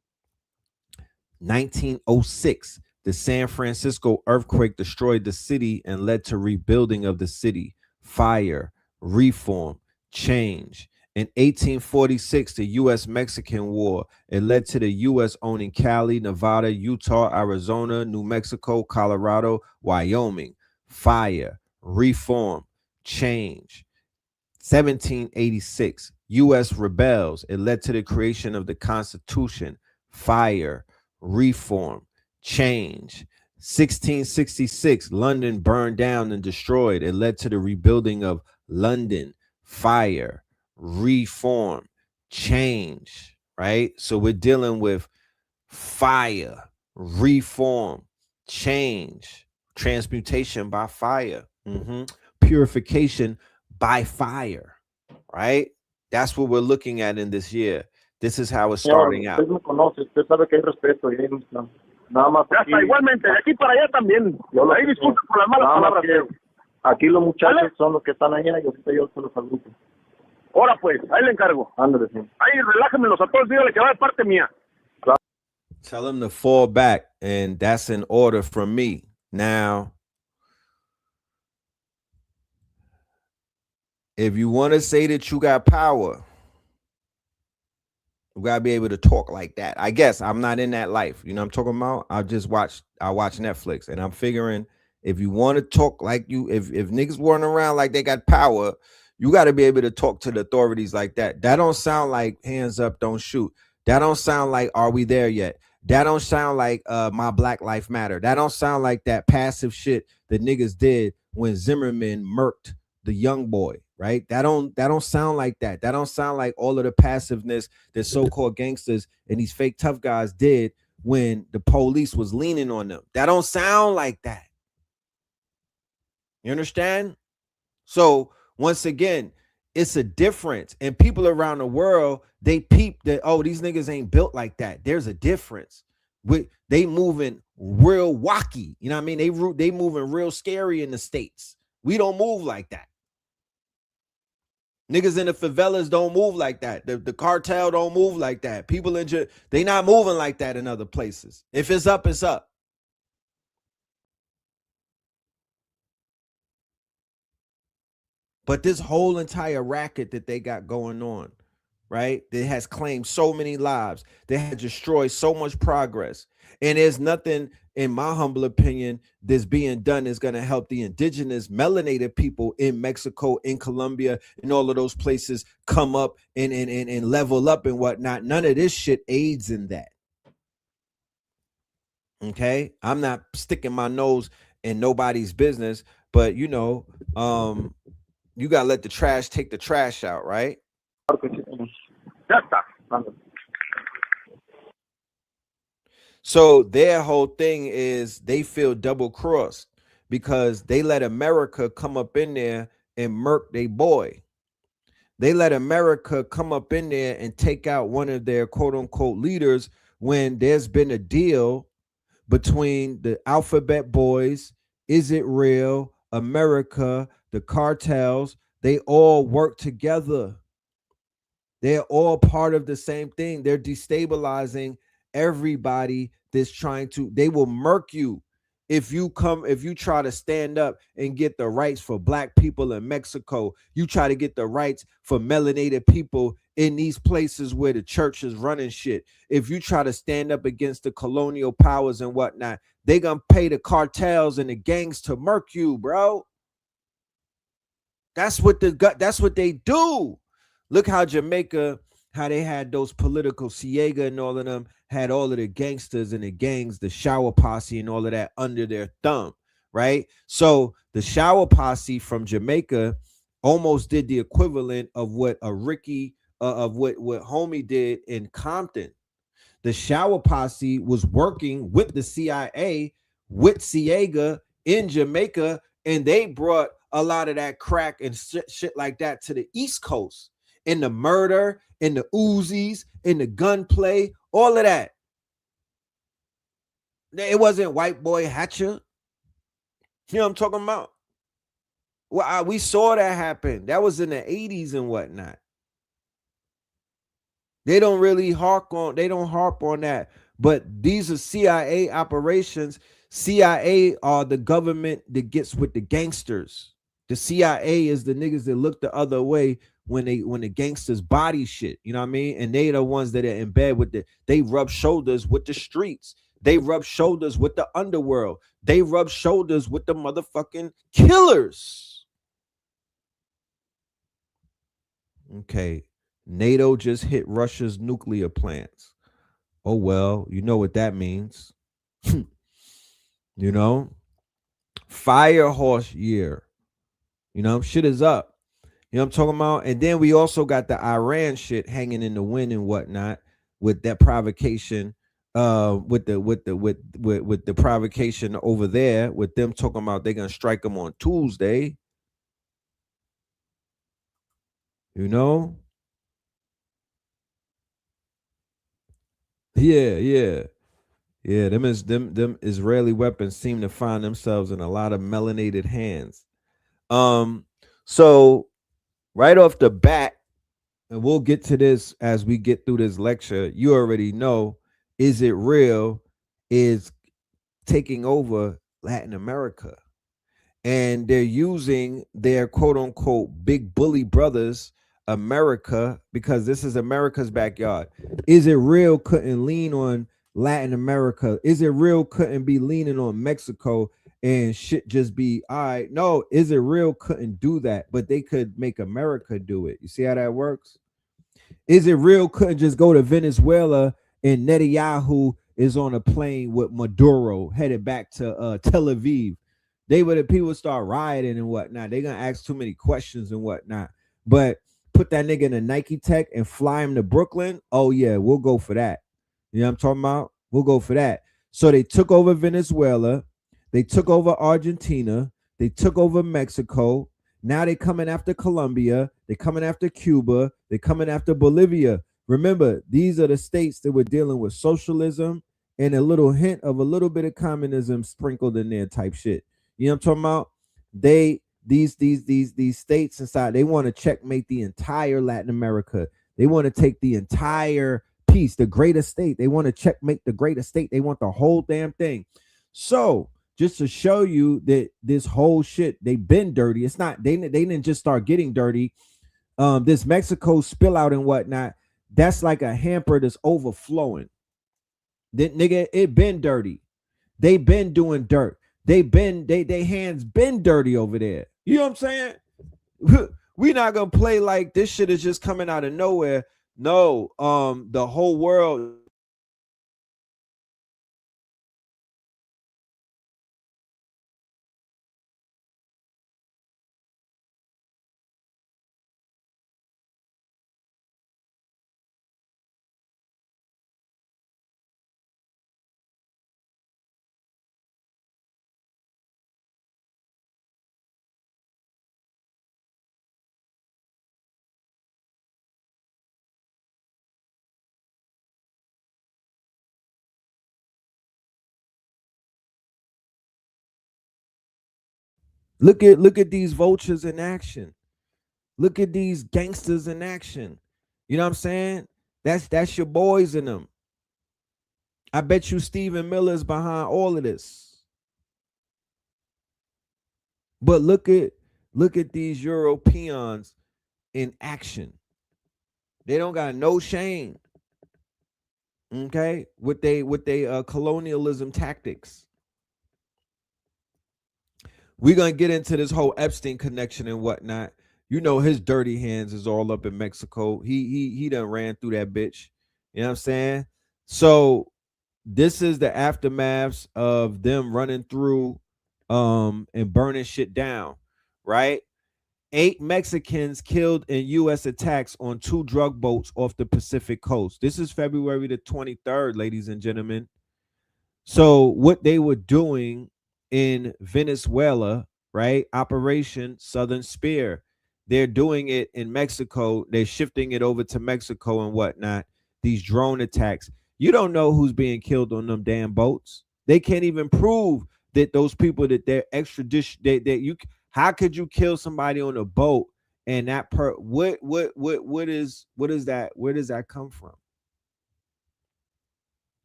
1906, the San Francisco earthquake destroyed the city and led to rebuilding of the city. Fire, reform, change. In 1846, the U.S.-Mexican War, it led to the U.S. owning Cali, Nevada, Utah, Arizona, New Mexico, Colorado, Wyoming. Fire, reform, change. 1786, U.S. rebels. It led to the creation of the Constitution. Fire, reform, change. 1666, London burned down and destroyed. It led to the rebuilding of London. Fire, reform, change, right? So we're dealing with fire, reform, change, transmutation by fire, purification by fire, right? That's what we're looking at in this year. This is how it's starting out. Usted me conoce, usted sabe que hay respeto. Nada más. Ya está, igualmente, de aquí para allá también. Ahí disculpe por las malas palabras. Aquí los muchachos son los que están allá y ahorita yo se los agrupo. Ahora pues, ahí le encargo. Ándale, sí. Ahí relájenmelos a todos, dígale que va de parte mía. Tell them to fall back, and that's an order from me. Now, if you want to say that you got power, you gotta be able to talk like that. I guess I'm not in that life. You know what I'm talking about? I watch Netflix, and I'm figuring if you want to talk like you, if niggas running around like they got power, you got to be able to talk to the authorities like that. That don't sound like hands up, don't shoot. That don't sound like are we there yet? That don't sound like my Black Life Matter. That don't sound like that passive shit that niggas did when Zimmerman murked the young boy, right? That don't sound like that. That don't sound like all of the passiveness that so-called gangsters and these fake tough guys did when the police was leaning on them. That don't sound like that. You understand? So once again, it's a difference. And people around the world, they peep that, oh, these niggas ain't built like that. There's a difference. They moving real wacky. You know what I mean? They moving real scary in the States. We don't move like that. Niggas in the favelas don't move like that. The cartel don't move like that. People they not moving like that in other places. If it's up, it's up. But this whole entire racket that they got going on, right? That has claimed so many lives. They has destroyed so much progress. And there's nothing, in my humble opinion, that's being done is going to help the indigenous melanated people in Mexico, in Colombia, and all of those places come up and level up and whatnot. None of this shit aids in that. Okay? I'm not sticking my nose in nobody's business, but you know, you gotta let the trash take the trash out, right? So their whole thing is they feel double crossed because they let America come up in there and murk their boy. They let America come up in there and take out one of their quote unquote leaders when there's been a deal between the Alphabet Boys, Is It Real, America, the cartels. They all work together. They're all part of the same thing. They're destabilizing everybody that's trying to, they will murk you if you try to stand up and get the rights for Black people in Mexico. You try to get the rights for melanated people in these places where the church is running shit. If you try to stand up against the colonial powers and whatnot, they gonna pay the cartels and the gangs to murk you, bro. That's what they do. Look how Jamaica, how they had those political Ciega and all of them, had all of the gangsters and the gangs, the shower posse and all of that under their thumb, right? So the shower posse from Jamaica almost did the equivalent of what a Ricky, of what Homie did in Compton. The shower posse was working with the CIA, with Ciega in Jamaica, and they brought a lot of that crack and shit like that to the East Coast. In the murder, in the Uzis, in the gunplay, all of that. It wasn't White Boy Hatcher. You know what I'm talking about? Well, we saw that happen. That was in the 80s and whatnot. They don't really harp on that. But these are CIA operations. CIA are the government that gets with the gangsters. The CIA is the niggas that look the other way when the gangsters body shit. You know what I mean? And they are the ones that are in bed with they rub shoulders with the streets. They rub shoulders with the underworld. They rub shoulders with the motherfucking killers. Okay. NATO just hit Russia's nuclear plants. Oh, well, you know what that means. You know? Fire horse year. You know, shit is up. You know what I'm talking about? And then we also got the Iran shit hanging in the wind and whatnot with that provocation, with the provocation over there, with them talking about they're gonna strike them on Tuesday. You know? Yeah. Them Israeli weapons seem to find themselves in a lot of melanated hands. So right off the bat, and we'll get to this as we get through this lecture, you already know, Is It Real is taking over Latin America. And they're using their quote unquote big bully brothers, America, because this is America's backyard. Is It Real couldn't lean on Latin America? Is It Real couldn't be leaning on Mexico and shit just be all right? No, Is It Real couldn't do that, but they could make America do it. You see how that works? Is It Real couldn't just go to Venezuela and Netanyahu is on a plane with Maduro headed back to Tel Aviv. People start rioting and whatnot. They're gonna ask too many questions and whatnot. But put that nigga in a Nike Tech and fly him to Brooklyn. Oh yeah, we'll go for that. You know what I'm talking about? We'll go for that. So they took over Venezuela, they took over Argentina, they took over Mexico. Now they coming after Colombia, they coming after Cuba, they coming after Bolivia. Remember, these are the states that were dealing with socialism and a little hint of a little bit of communism sprinkled in there type shit. You know what I'm talking about? These states inside, they want to checkmate the entire Latin America. They want to take the entire piece, the greatest state. They want to checkmate the greatest state. They want the whole damn thing. So just to show you that this whole shit, they've been dirty. It's not, they didn't just start getting dirty. This Mexico spill out and whatnot, that's like a hamper that's overflowing. That nigga, it been dirty. They been doing dirt. They hands been dirty over there. You know what I'm saying? We not gonna play like this shit is just coming out of nowhere. No, the whole world. Look at these vultures in action. Look at these gangsters in action. You know what I'm saying? That's your boys in them. I bet you Stephen Miller is behind all of this. But look at these Europeans in action. They don't got no shame. Okay? With they colonialism tactics. We're gonna get into this whole Epstein connection and whatnot. You know his dirty hands is all up in Mexico. He done ran through that bitch. You know what I'm saying? So this is the aftermaths of them running through and burning shit down, right? 8 Mexicans killed in U.S. attacks on 2 drug boats off the Pacific coast. This is February the 23rd, ladies and gentlemen. So what they were doing in Venezuela, right? Operation Southern Spear. They're doing it in Mexico. They're shifting it over to Mexico and whatnot. These drone attacks. You don't know who's being killed on them damn boats. They can't even prove that those people that they're extradition. That you. How could you kill somebody on a boat and that what is that? Where does that come from?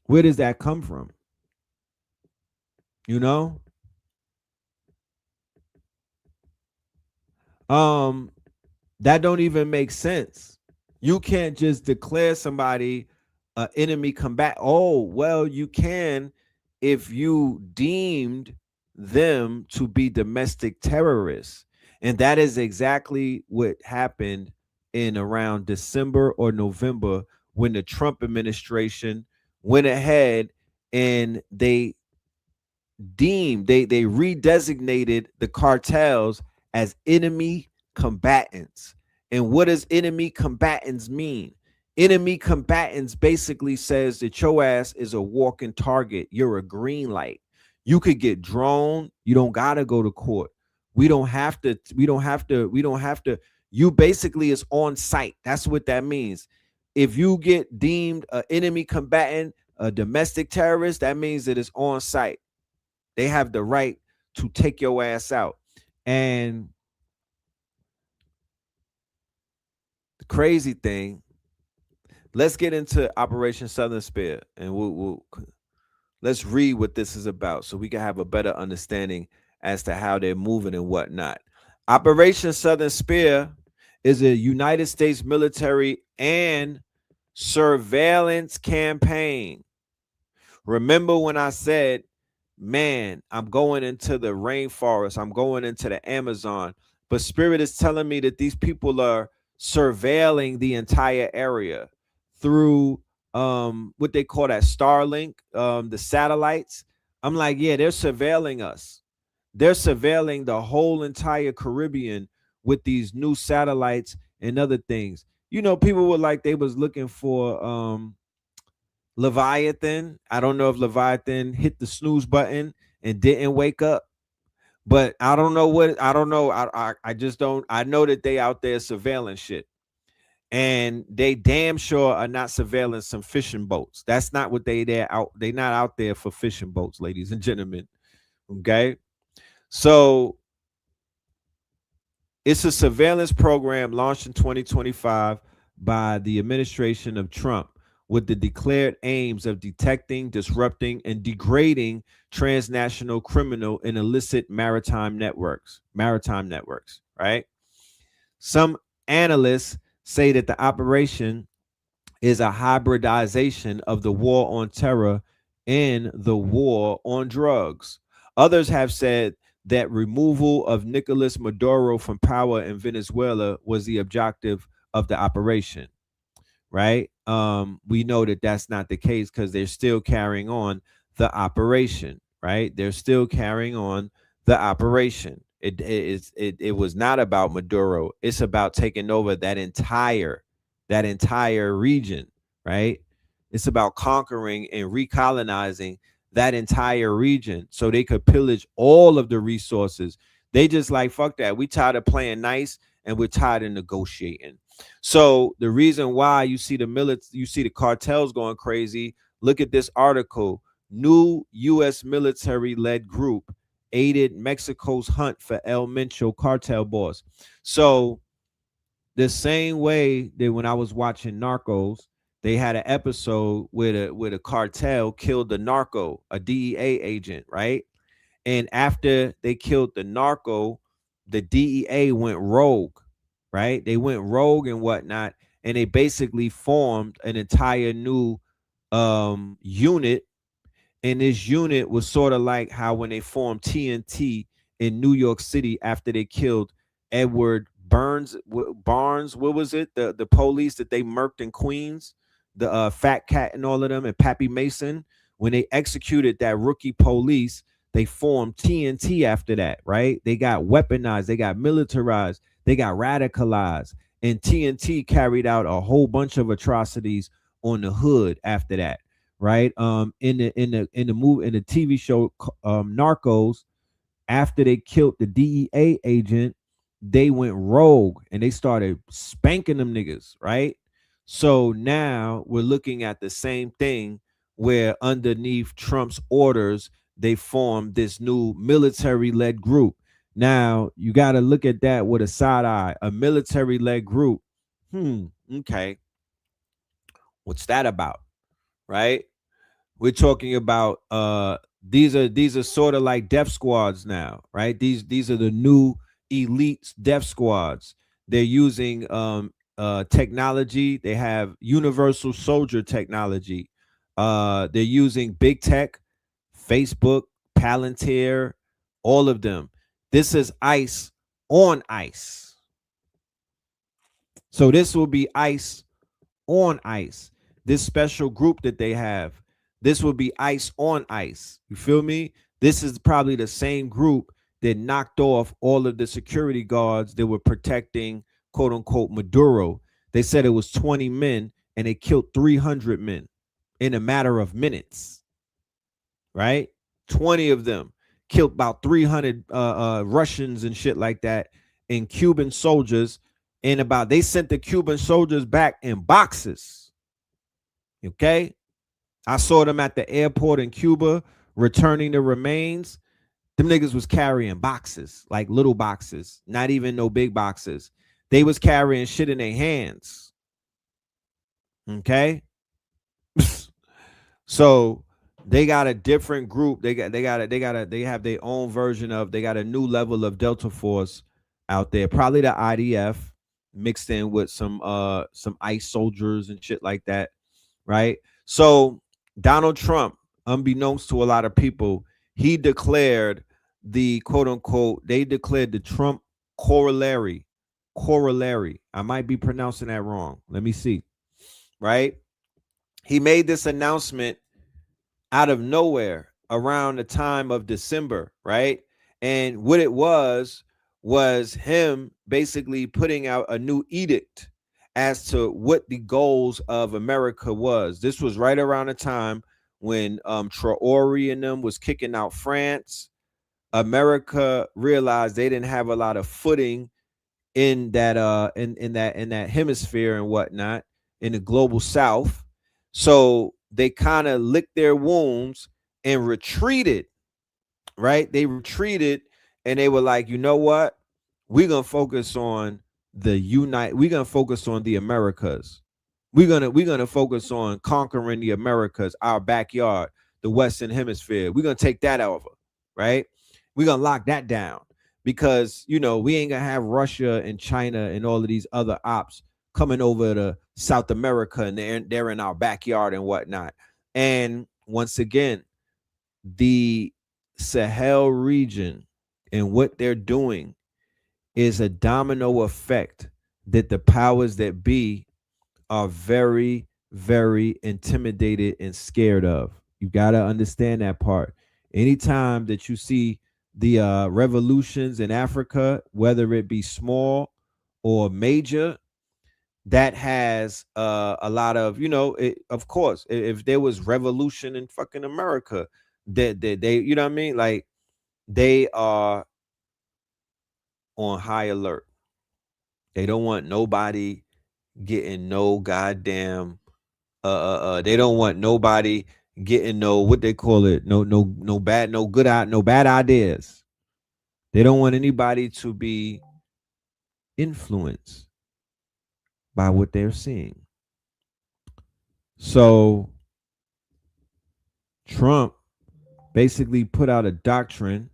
Where does that come from? You know? That don't even make sense. You can't just declare somebody an enemy combat. Oh, well, you can if you deemed them to be domestic terrorists. And that is exactly what happened in around December or November when the Trump administration went ahead and they redesignated the cartels as enemy combatants. And what does enemy combatants mean? Enemy combatants basically says that your ass is a walking target. You're a green light. You could get drawn. You don't gotta go to court. We don't have to. You basically is on site. That's what that means. If you get deemed an enemy combatant, a domestic terrorist, that means that it's on site. They have the right to take your ass out. And the crazy thing, let's get into Operation Southern Spear, and we'll let's read what this is about so we can have a better understanding as to how they're moving and whatnot. Operation Southern Spear is a United States military and surveillance campaign. Remember when I said, man, I'm going into the rainforest, I'm going into the Amazon, but Spirit is telling me that these people are surveilling the entire area through what they call that Starlink, the satellites. I'm like, yeah, they're surveilling us. They're surveilling the whole entire Caribbean with these new satellites and other things. You know, people were like, they was looking for Leviathan. I don't know if Leviathan hit the snooze button and didn't wake up, but I don't know what, I don't know. I just don't, I know that they out there surveilling shit. And they damn sure are not surveilling some fishing boats. That's not what they're not out there for fishing boats, ladies and gentlemen. Okay. So it's a surveillance program launched in 2025 by the administration of Trump with the declared aims of detecting, disrupting, and degrading transnational criminal and illicit maritime networks, right? Some analysts say that the operation is a hybridization of the war on terror and the war on drugs. Others have said that removal of Nicolas Maduro from power in Venezuela was the objective of the operation, right? We know that that's not the case because they're still carrying on the operation, right? They're still carrying on the operation. It was not about Maduro. It's about taking over that entire region, right? It's about conquering and recolonizing that entire region so they could pillage all of the resources. They just like, fuck that. We tired of playing nice and we're tired of negotiating. So the reason why you see the cartels going crazy, look at this article. New U.S. military-led group aided Mexico's hunt for El Mencho cartel boss. So the same way that when I was watching Narcos, they had an episode where the cartel killed the narco, a DEA agent, right? And after they killed the narco, the DEA went rogue, right? They went rogue and whatnot, and they basically formed an entire new unit. And this unit was sort of like how when they formed TNT in New York City after they killed Edward Barnes, what was it? The police that they murked in Queens, the Fat Cat and all of them, and Pappy Mason. When they executed that rookie police, They formed TNT after that, right? They got weaponized, they got militarized, they got radicalized, and TNT carried out a whole bunch of atrocities on the hood after that, right? In the TV show Narcos, after they killed the DEA agent, they went rogue and they started spanking them niggas, right? So now we're looking at the same thing where underneath Trump's orders, they formed this new military-led group. Now you got to look at that with a side eye. A military-led group. Okay. What's that about? Right? We're talking about these are sort of like death squads now, right? These are the new elite death squads. They're using technology. They have universal soldier technology. They're using big tech, Facebook, Palantir, all of them. This is ICE on ICE. So this will be ICE on ICE. This special group that they have, this will be ICE on ICE. You feel me? This is probably the same group that knocked off all of the security guards that were protecting, quote unquote, Maduro. They said it was 20 men and they killed 300 men in a matter of minutes, right? 20 of them killed about 300 Russians and shit like that, and Cuban soldiers. And they sent the Cuban soldiers back in boxes. Okay. I saw them at the airport in Cuba returning the remains. Them niggas was carrying boxes, like little boxes, not even no big boxes. They was carrying shit in their hands. Okay. So they got a different group. They have their own version of, they got a new level of Delta Force out there. Probably the IDF mixed in with some ICE soldiers and shit like that. Right. So Donald Trump, unbeknownst to a lot of people, he declared the quote unquote, they declared the Trump Corollary. I might be pronouncing that wrong. Let me see. Right. He made this announcement out of nowhere around the time of December. Right. And what it was him basically putting out a new edict as to what the goals of America was. This was right around the time when Traore and them was kicking out France. America realized they didn't have a lot of footing in that in that hemisphere and whatnot, in the global south. So they kind of licked their wounds and retreated. Right? They retreated and they were like, you know what? We're gonna focus on we're gonna focus on the Americas. We're gonna focus on conquering the Americas, our backyard, the Western Hemisphere. We're gonna take that over, right? We're gonna lock that down because we ain't gonna have Russia and China and all of these other ops coming over to South America and they're in our backyard and whatnot. And once again, the Sahel region and what they're doing is a domino effect that the powers that be are very, very intimidated and scared of. You got to understand that part. Anytime that you see the revolutions in Africa, whether it be small or major, that has a lot of, of course, if there was revolution in fucking America, that they, you know what I mean? Like, they are on high alert. They don't want nobody getting no goddamn they don't want nobody getting no, what they call it, no bad ideas. They don't want anybody to be influenced by what they're seeing. So Trump basically put out a doctrine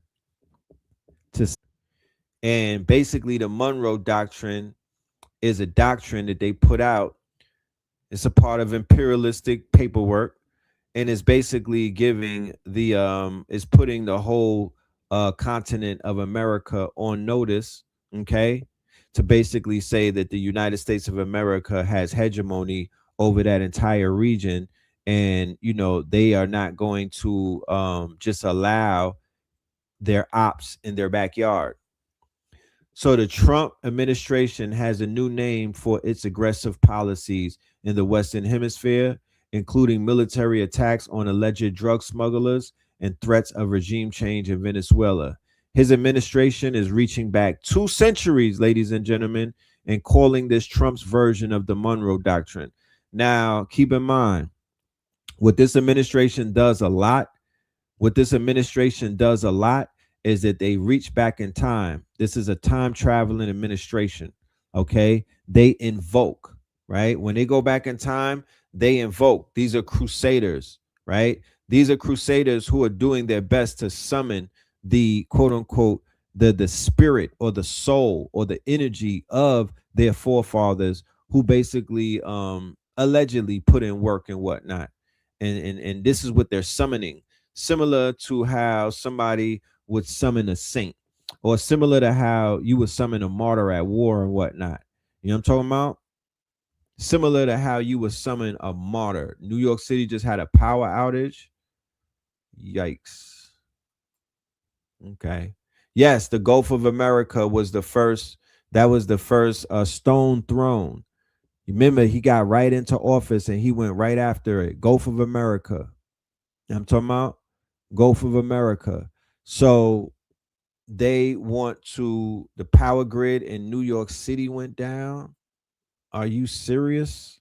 and basically the Monroe Doctrine is a doctrine that they put out. It's a part of imperialistic paperwork, and it's basically giving is putting the whole continent of America on notice, okay, to basically say that the United States of America has hegemony over that entire region, and they are not going to just allow their ops in their backyard. So the Trump administration has a new name for its aggressive policies in the Western Hemisphere, including military attacks on alleged drug smugglers and threats of regime change in Venezuela. His administration is reaching back 2 centuries, ladies and gentlemen, and calling this Trump's version of the Monroe Doctrine. Now, keep in mind, what this administration does a lot is that they reach back in time. This is a time traveling administration. Okay. They invoke, right? When they go back in time, they invoke. These are crusaders, right? These are crusaders who are doing their best to summon the quote unquote, the spirit or the soul or the energy of their forefathers who basically allegedly put in work and whatnot. And this is what they're summoning, similar to how somebody would summon a saint, or similar to how you would summon a martyr at war and whatnot. You know what I'm talking about? Similar to how you would summon a martyr. New York City just had a power outage. Yikes. Okay. Yes, the Gulf of America was the first. That was the first stone thrown. Remember, he got right into office and he went right after it. Gulf of America. I'm talking about Gulf of America. So they want to, the power grid in New York City went down. Are you serious?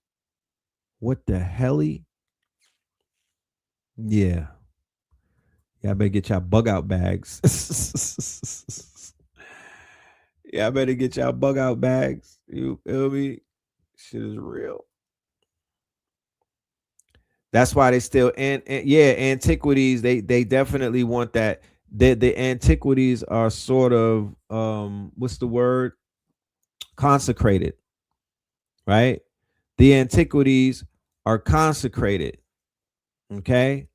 What the helly? Yeah. Y'all better get y'all bug out bags. Y'all better get y'all bug out bags. You feel me? Shit is real. That's why they still and yeah, antiquities. They definitely want that. The antiquities are sort of what's the word? Consecrated, right? The antiquities are consecrated. Okay.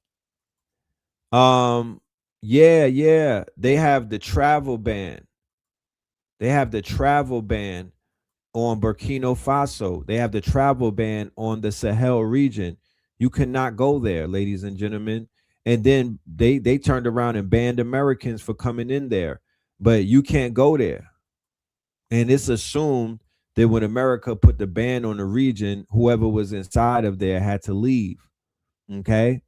Yeah. They have the travel ban. They have the travel ban on Burkina Faso. They have the travel ban on the Sahel region. You cannot go there, ladies and gentlemen. And then they turned around and banned Americans for coming in there, but you can't go there. And it's assumed that when America put the ban on the region, whoever was inside of there had to leave. Okay.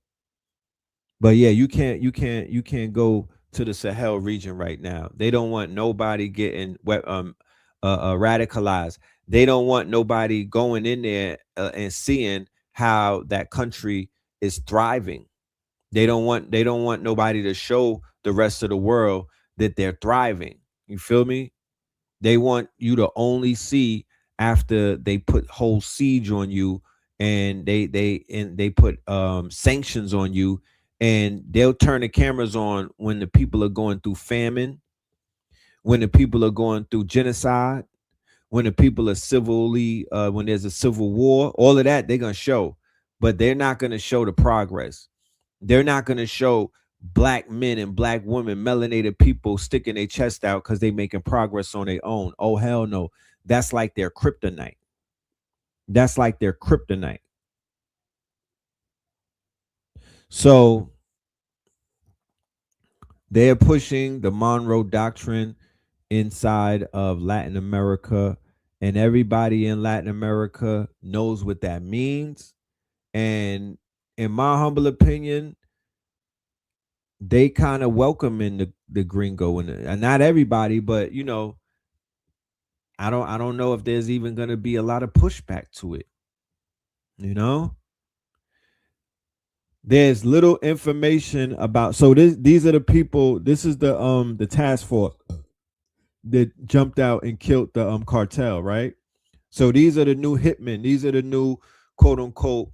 But yeah, you can't go to the Sahel region right now. They don't want nobody getting radicalized. They don't want nobody going in there and seeing how that country is thriving. They don't want nobody to show the rest of the world that they're thriving. You feel me? They want you to only see after they put whole siege on you and they put sanctions on you, and they'll turn the cameras on when the people are going through famine, when the people are going through genocide, when the people are civilly, when there's a civil war. All of that they're gonna show, but they're not gonna show the progress. They're not gonna show black men and black women, melanated people sticking their chest out because they making progress on their own. Oh hell no. That's like their kryptonite. That's like their kryptonite. So they're pushing the Monroe Doctrine inside of Latin America, and everybody in Latin America knows what that means. And in my humble opinion, they kind of welcome in the gringo, and not everybody, but you know, I don't know if there's even going to be a lot of pushback to it. You know, there's little information about. So these are the people. This is the task force that jumped out and killed the cartel, right? So these are the new hitmen. These are the new quote unquote.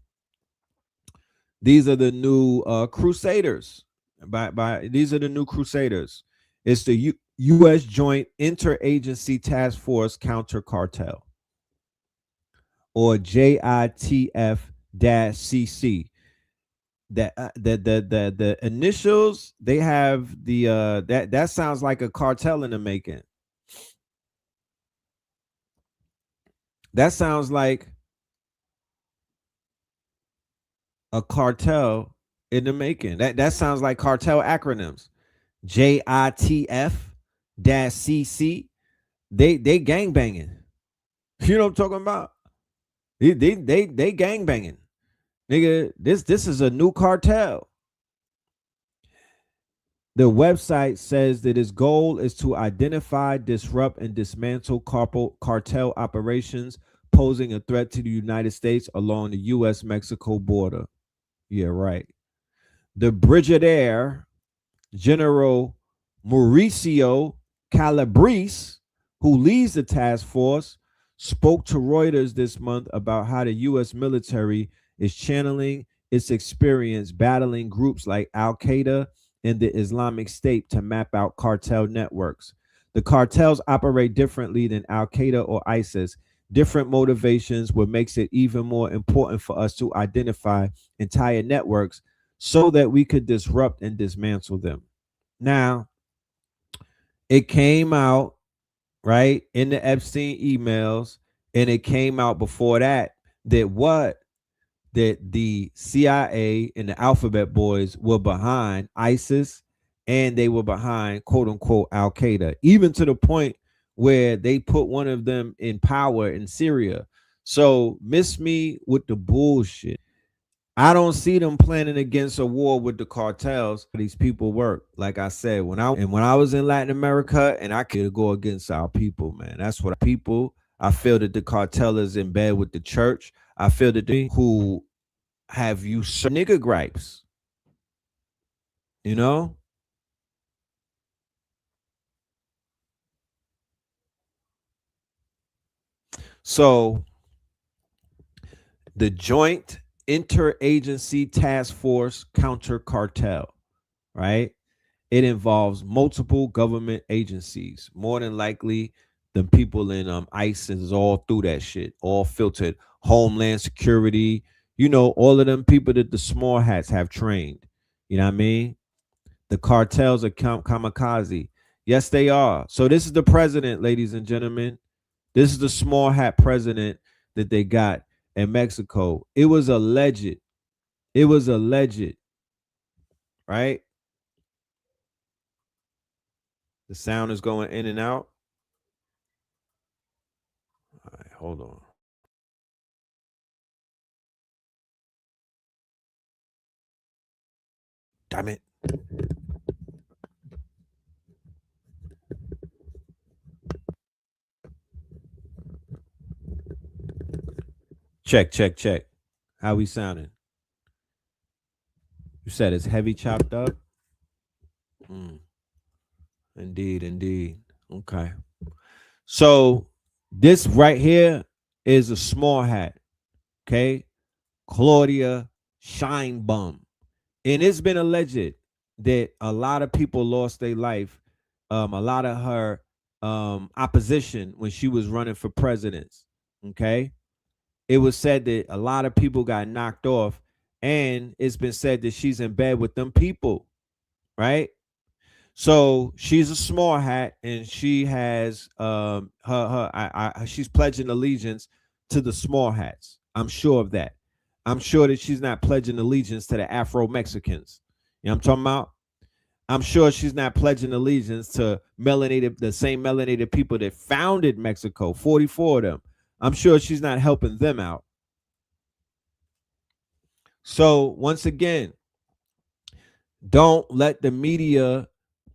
These are the new crusaders. By these are the new crusaders. It's the U.S. Joint Interagency Task Force Counter Cartel, or JITF-CC. That the initials, they have the that sounds like a cartel in the making. That sounds like a cartel in the making. That sounds like cartel acronyms. JITF-CC. They gang banging. You know what I'm talking about? They gang banging. Nigga, this is a new cartel. The website says that its goal is to identify, disrupt, and dismantle cartel operations posing a threat to the United States along the U.S.-Mexico border. Yeah, right. The Brigadier General Mauricio Calabrese, who leads the task force, spoke to Reuters this month about how the U.S. military is channeling its experience battling groups like Al-Qaeda and the Islamic State to map out cartel networks. The cartels operate differently than Al-Qaeda or ISIS. Different motivations, what makes it even more important for us to identify entire networks so that we could disrupt and dismantle them. Now, it came out, right, in the Epstein emails, and it came out before that that the CIA and the Alphabet Boys were behind ISIS, and they were behind, quote unquote, Al-Qaeda, even to the point where they put one of them in power in Syria. So miss me with the bullshit. I don't see them planning against a war with the cartels. These people work. Like I said, when I was in Latin America, and I could go against our people, man. That's what people. I feel that the cartel is in bed with the church. I feel that they who have usurped nigga gripes. You know? So the Joint Interagency Task Force Counter Cartel, right? It involves multiple government agencies. More than likely, the people in ISIS is all through that shit, all filtered. Homeland Security, you know, all of them people that the small hats have trained. You know what I mean? The cartels are kamikaze. Yes, they are. So this is the president, ladies and gentlemen. This is the small hat president that they got in Mexico. It was alleged. It was alleged, right? The sound is going in and out. All right, hold on. Damn it. Check, check, check. How we sounding? You said it's heavy chopped up? Indeed, indeed. Okay. So this right here is a small hat. Okay. Claudia Scheinbaum. And it's been alleged that a lot of people lost their life. A lot of her opposition when she was running for president. Okay. It was said that a lot of people got knocked off, and it's been said that she's in bed with them people, right? So she's a small hat, and she has she's pledging allegiance to the small hats. I'm sure of that. I'm sure that she's not pledging allegiance to the Afro Mexicans. You know what I'm talking about? I'm sure she's not pledging allegiance to the same melanated people that founded Mexico, 44 of them. I'm sure she's not helping them out. So once again, don't let the media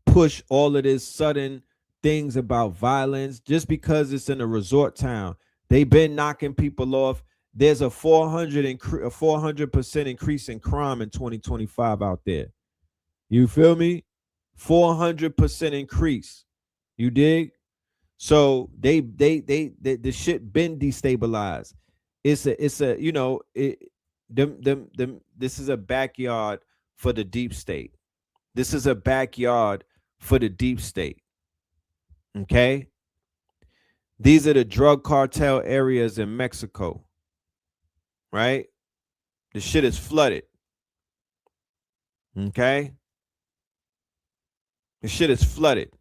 push all of this sudden things about violence just because it's in a resort town. They've been knocking people off. There's a 400% increase in crime in 2025 out there. You feel me? 400% increase. You dig? So the shit been destabilized. It's a you know, this is a backyard for the deep state. This is a backyard for the deep state. Okay? These are the drug cartel areas in Mexico. Right? The shit is flooded. Okay? The shit is flooded.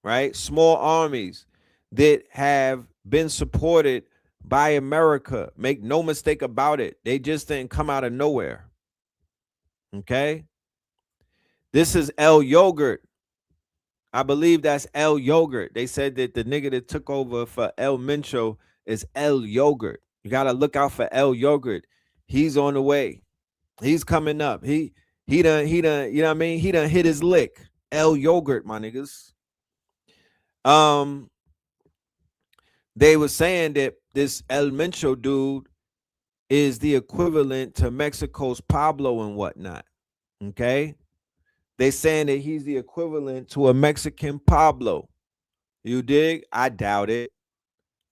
Right? Small armies that have been supported by America. Make no mistake about it. They just didn't come out of nowhere. Okay? This is El Yogurt. I believe that's El Yogurt. They said that the nigga that took over for El Mencho is El Yogurt. You gotta look out for El Yogurt. He's on the way. He's coming up. He done, you know what I mean? He done hit his lick. El Yogurt, my niggas. They were saying that this El Mencho dude is the equivalent to Mexico's Pablo and whatnot. Okay? They saying that he's the equivalent to a Mexican Pablo. You dig? I doubt it.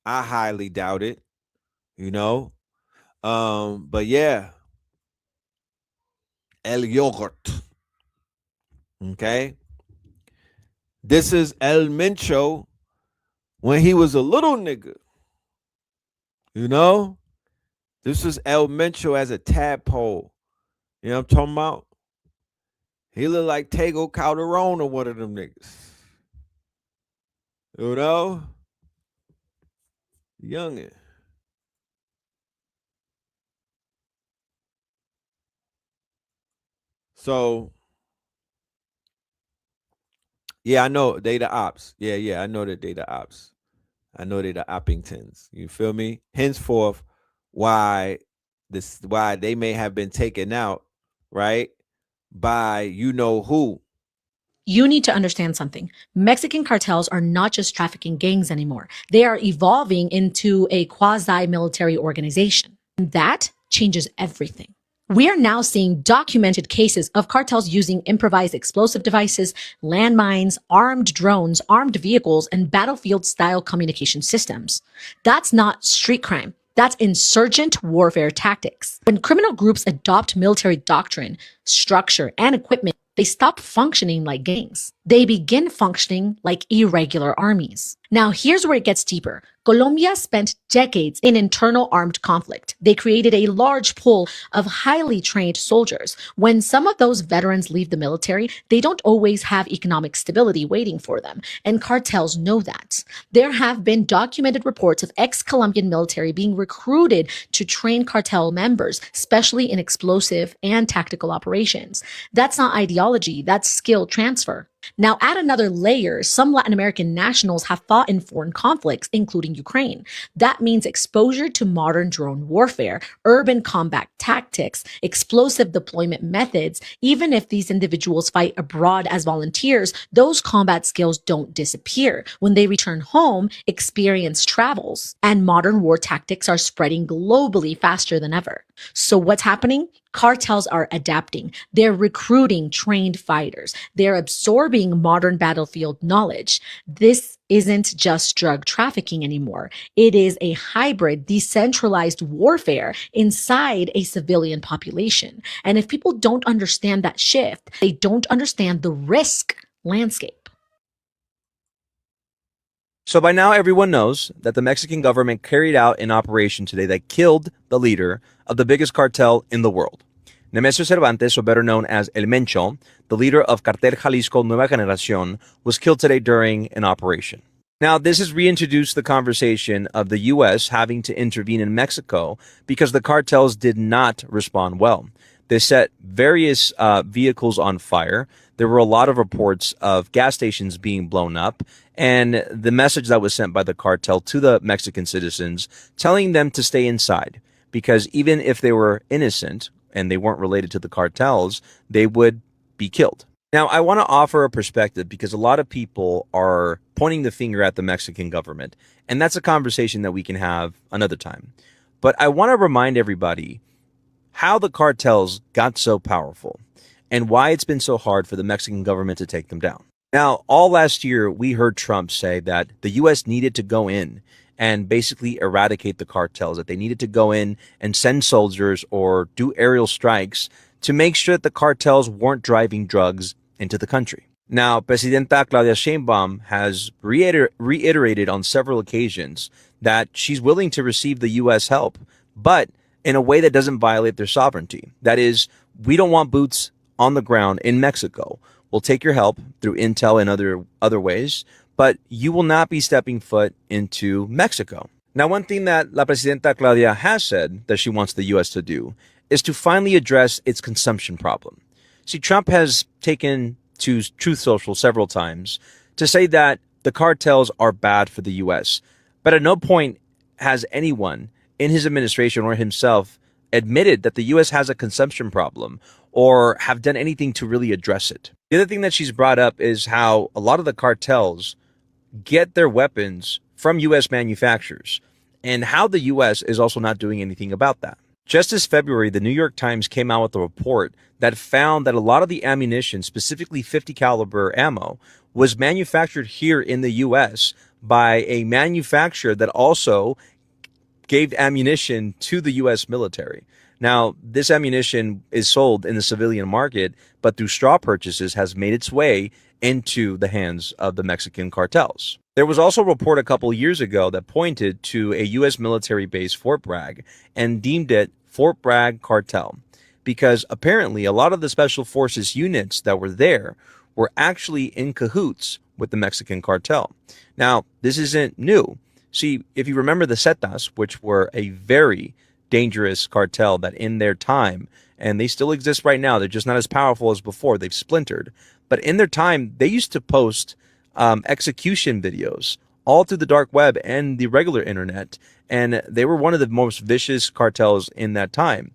I highly doubt it. You know? But yeah. El Yogurt. Okay? This is El Mencho when he was a little nigga. You know? This is El Mencho as a tadpole. You know what I'm talking about? He look like Tego Calderon or one of them niggas. You know? Youngin. So, yeah, I know they the ops. Yeah, I know that they the ops. I know they the Oppingtons. You feel me? Henceforth, why they may have been taken out, right? By you know who. You need to understand something. Mexican cartels are not just trafficking gangs anymore. They are evolving into a quasi-military organization. That changes everything. We are now seeing documented cases of cartels using improvised explosive devices, landmines, armed drones, armed vehicles, and battlefield-style communication systems. That's not street crime. That's insurgent warfare tactics. When criminal groups adopt military doctrine, structure, and equipment, they stop functioning like gangs. They begin functioning like irregular armies. Now, here's where it gets deeper. Colombia spent decades in internal armed conflict. They created a large pool of highly trained soldiers. When some of those veterans leave the military, they don't always have economic stability waiting for them, and cartels know that. There have been documented reports of ex-Colombian military being recruited to train cartel members, especially in explosive and tactical operations. That's not ideology, that's skill transfer. Now, add another layer. Some Latin American nationals have fought in foreign conflicts, including Ukraine. That means exposure to modern drone warfare, urban combat tactics, explosive deployment methods. Even if these individuals fight abroad as volunteers, those combat skills don't disappear. When they return home, experience travels, and modern war tactics are spreading globally faster than ever. So what's happening? Cartels are adapting. They're recruiting trained fighters. They're absorbing modern battlefield knowledge. This isn't just drug trafficking anymore. It is a hybrid, decentralized warfare inside a civilian population. And if people don't understand that shift, they don't understand the risk landscape. So by now, everyone knows that the Mexican government carried out an operation today that killed the leader of the biggest cartel in the world. Nemesio Cervantes, or better known as El Mencho, the leader of Cartel Jalisco Nueva Generación, was killed today during an operation. Now, this has reintroduced the conversation of the U.S. having to intervene in Mexico because the cartels did not respond well. They set various vehicles on fire. There were a lot of reports of gas stations being blown up, and the message that was sent by the cartel to the Mexican citizens telling them to stay inside because even if they were innocent and they weren't related to the cartels, they would be killed. Now, I want to offer a perspective because a lot of people are pointing the finger at the Mexican government, and that's a conversation that we can have another time. But I want to remind everybody how the cartels got so powerful and why it's been so hard for the Mexican government to take them down. Now, all last year, we heard Trump say that the U.S. needed to go in and basically eradicate the cartels, that they needed to go in and send soldiers or do aerial strikes to make sure that the cartels weren't driving drugs into the country. Now, Presidenta Claudia Sheinbaum has reiterated on several occasions that she's willing to receive the U.S. help, but in a way that doesn't violate their sovereignty. That is, we don't want boots on the ground in Mexico. We'll take your help through intel and other ways, but you will not be stepping foot into Mexico. Now, one thing that La Presidenta Claudia has said that she wants the U.S. to do is to finally address its consumption problem. See, Trump has taken to Truth Social several times to say that the cartels are bad for the U.S., but at no point has anyone in his administration or himself admitted that the U.S. has a consumption problem or have done anything to really address it. The other thing that she's brought up is how a lot of the cartels get their weapons from U.S. manufacturers and how the U.S. is also not doing anything about that. Just this February, the New York Times came out with a report that found that a lot of the ammunition, specifically 50 caliber ammo, was manufactured here in the U.S. by a manufacturer that also gave ammunition to the U.S. military. Now, this ammunition is sold in the civilian market, but through straw purchases has made its way into the hands of the Mexican cartels. There was also a report a couple years ago that pointed to a U.S. military base, Fort Bragg, and deemed it Fort Bragg cartel, because apparently a lot of the special forces units that were there were actually in cahoots with the Mexican cartel. Now, this isn't new. See, if you remember the Zetas, which were a very dangerous cartel that in their time, and they still exist right now, they're just not as powerful as before, they've splintered, but in their time, they used to post execution videos all through the dark web and the regular internet, and they were one of the most vicious cartels in that time.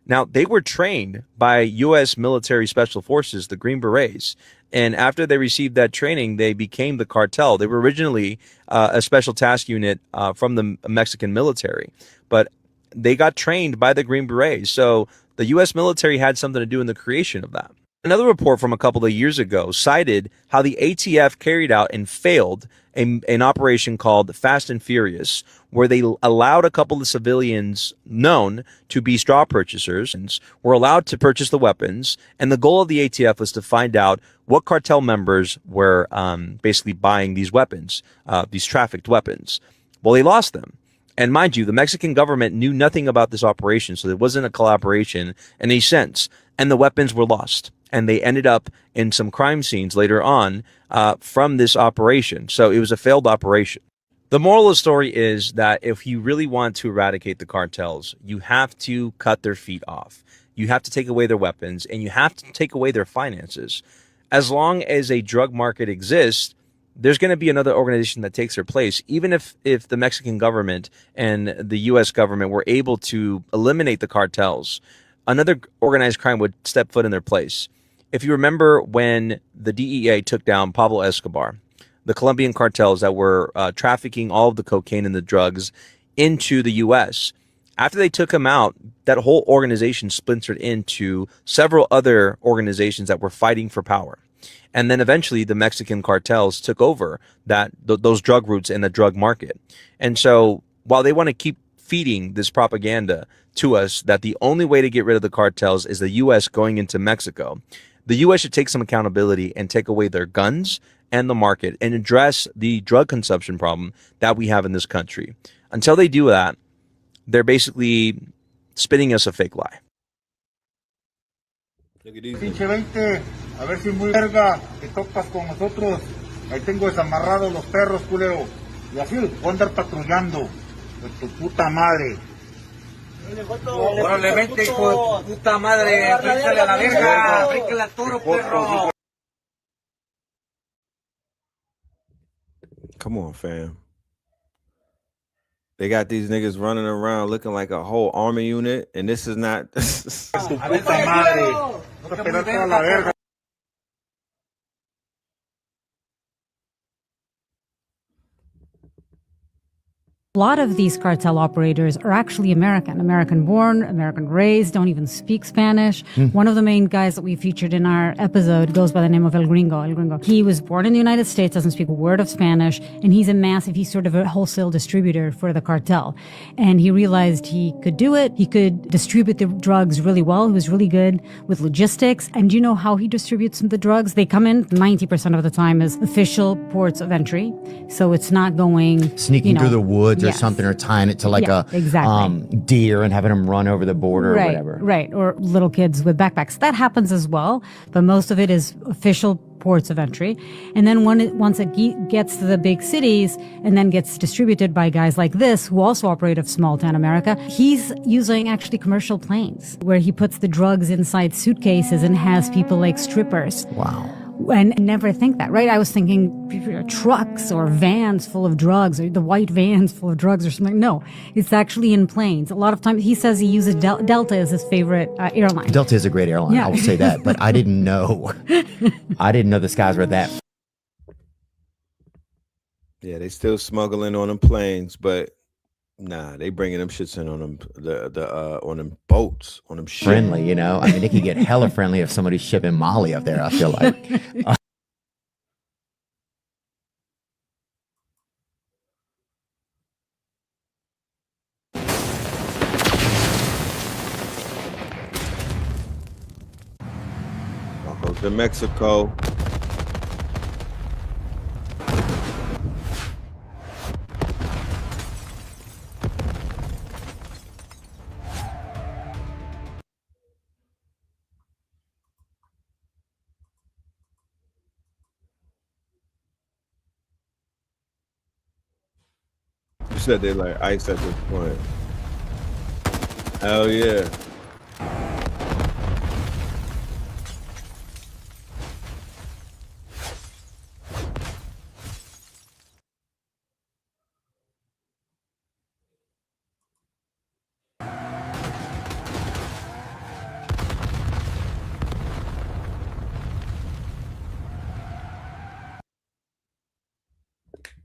Now, they were trained by U.S. military special forces, the Green Berets, and after they received that training, they became the cartel. They were originally a special task unit from the Mexican military, but they got trained by the Green Berets. So the U.S. military had something to do in the creation of that. Another report from a couple of years ago cited how the ATF carried out and failed an operation called Fast and Furious, where they allowed a couple of civilians known to be straw purchasers and were allowed to purchase the weapons. And the goal of the ATF was to find out what cartel members were basically buying these weapons, these trafficked weapons. Well, they lost them. And mind you, the Mexican government knew nothing about this operation, so there wasn't a collaboration in any sense. And the weapons were lost. And they ended up in some crime scenes later on from this operation. So it was a failed operation. The moral of the story is that if you really want to eradicate the cartels, you have to cut their feet off. You have to take away their weapons, and you have to take away their finances. As long as a drug market exists, there's going to be another organization that takes their place. Even if the Mexican government and the U.S. government were able to eliminate the cartels, another organized crime would step foot in their place. If you remember when the DEA took down Pablo Escobar, the Colombian cartels that were trafficking all of the cocaine and the drugs into the U.S., after they took him out, that whole organization splintered into several other organizations that were fighting for power. And then eventually the Mexican cartels took over those drug routes in the drug market. And so while they want to keep feeding this propaganda to us that the only way to get rid of the cartels is the U.S. going into Mexico, the U.S. should take some accountability and take away their guns and the market and address the drug consumption problem that we have in this country. Until they do that, they're basically spinning us a fake lie. Pinche 20, a ver si muy verga, te topas con nosotros. Ahí tengo desamarrados los perros, culero. Y así voy a andar patrullando. De tu puta madre. Órale, vente, hijo de tu puta madre. Bríncale a la verga. Bríncale al toro, perro. Come on, fam. They got these niggas running around looking like a whole army unit, and this is not. Tu puta madre. No te pegas toda la verga. A lot of these cartel operators are actually American born, American raised, don't even speak Spanish. One of the main guys that we featured in our episode goes by the name of El Gringo. He was born in the United States, doesn't speak a word of Spanish, and he's sort of a wholesale distributor for the cartel. And he realized he could do it. He could distribute the drugs really well. He was really good with logistics. And do you know how he distributes the drugs? They come in 90% of the time as official ports of entry. So it's not going sneaking through the woods or something, or tying it to like a deer and having them run over the border or whatever. Right, or little kids with backpacks. That happens as well, but most of it is official ports of entry. And then once it gets to the big cities and then gets distributed by guys like this, who also operate of small town America, he's using actually commercial planes where he puts the drugs inside suitcases and has people like strippers. Wow. And never think that, right? I was thinking trucks or vans full of drugs, or the white vans full of drugs or something. No, it's actually in planes. A lot of times he says he uses Delta as his favorite airline. Delta is a great airline. Yeah. I will say that, but I didn't know. I didn't know the skies were that. Yeah, they still smuggling on them planes, but nah, they bringing them shits in on them on them boats, on them ships. Friendly, you know. I mean, it could get hella friendly if somebody's shipping Molly up there, I feel like. To Mexico. You said they like ice at this point. Hell yeah.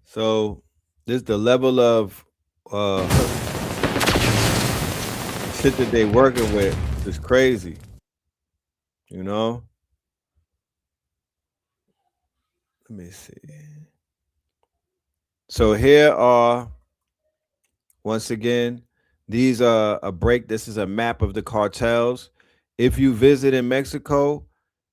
So this the level of shit that they working with is crazy. You know? Let me see. So here are, once again, these are a break. This is a map of the cartels. If you visit in Mexico,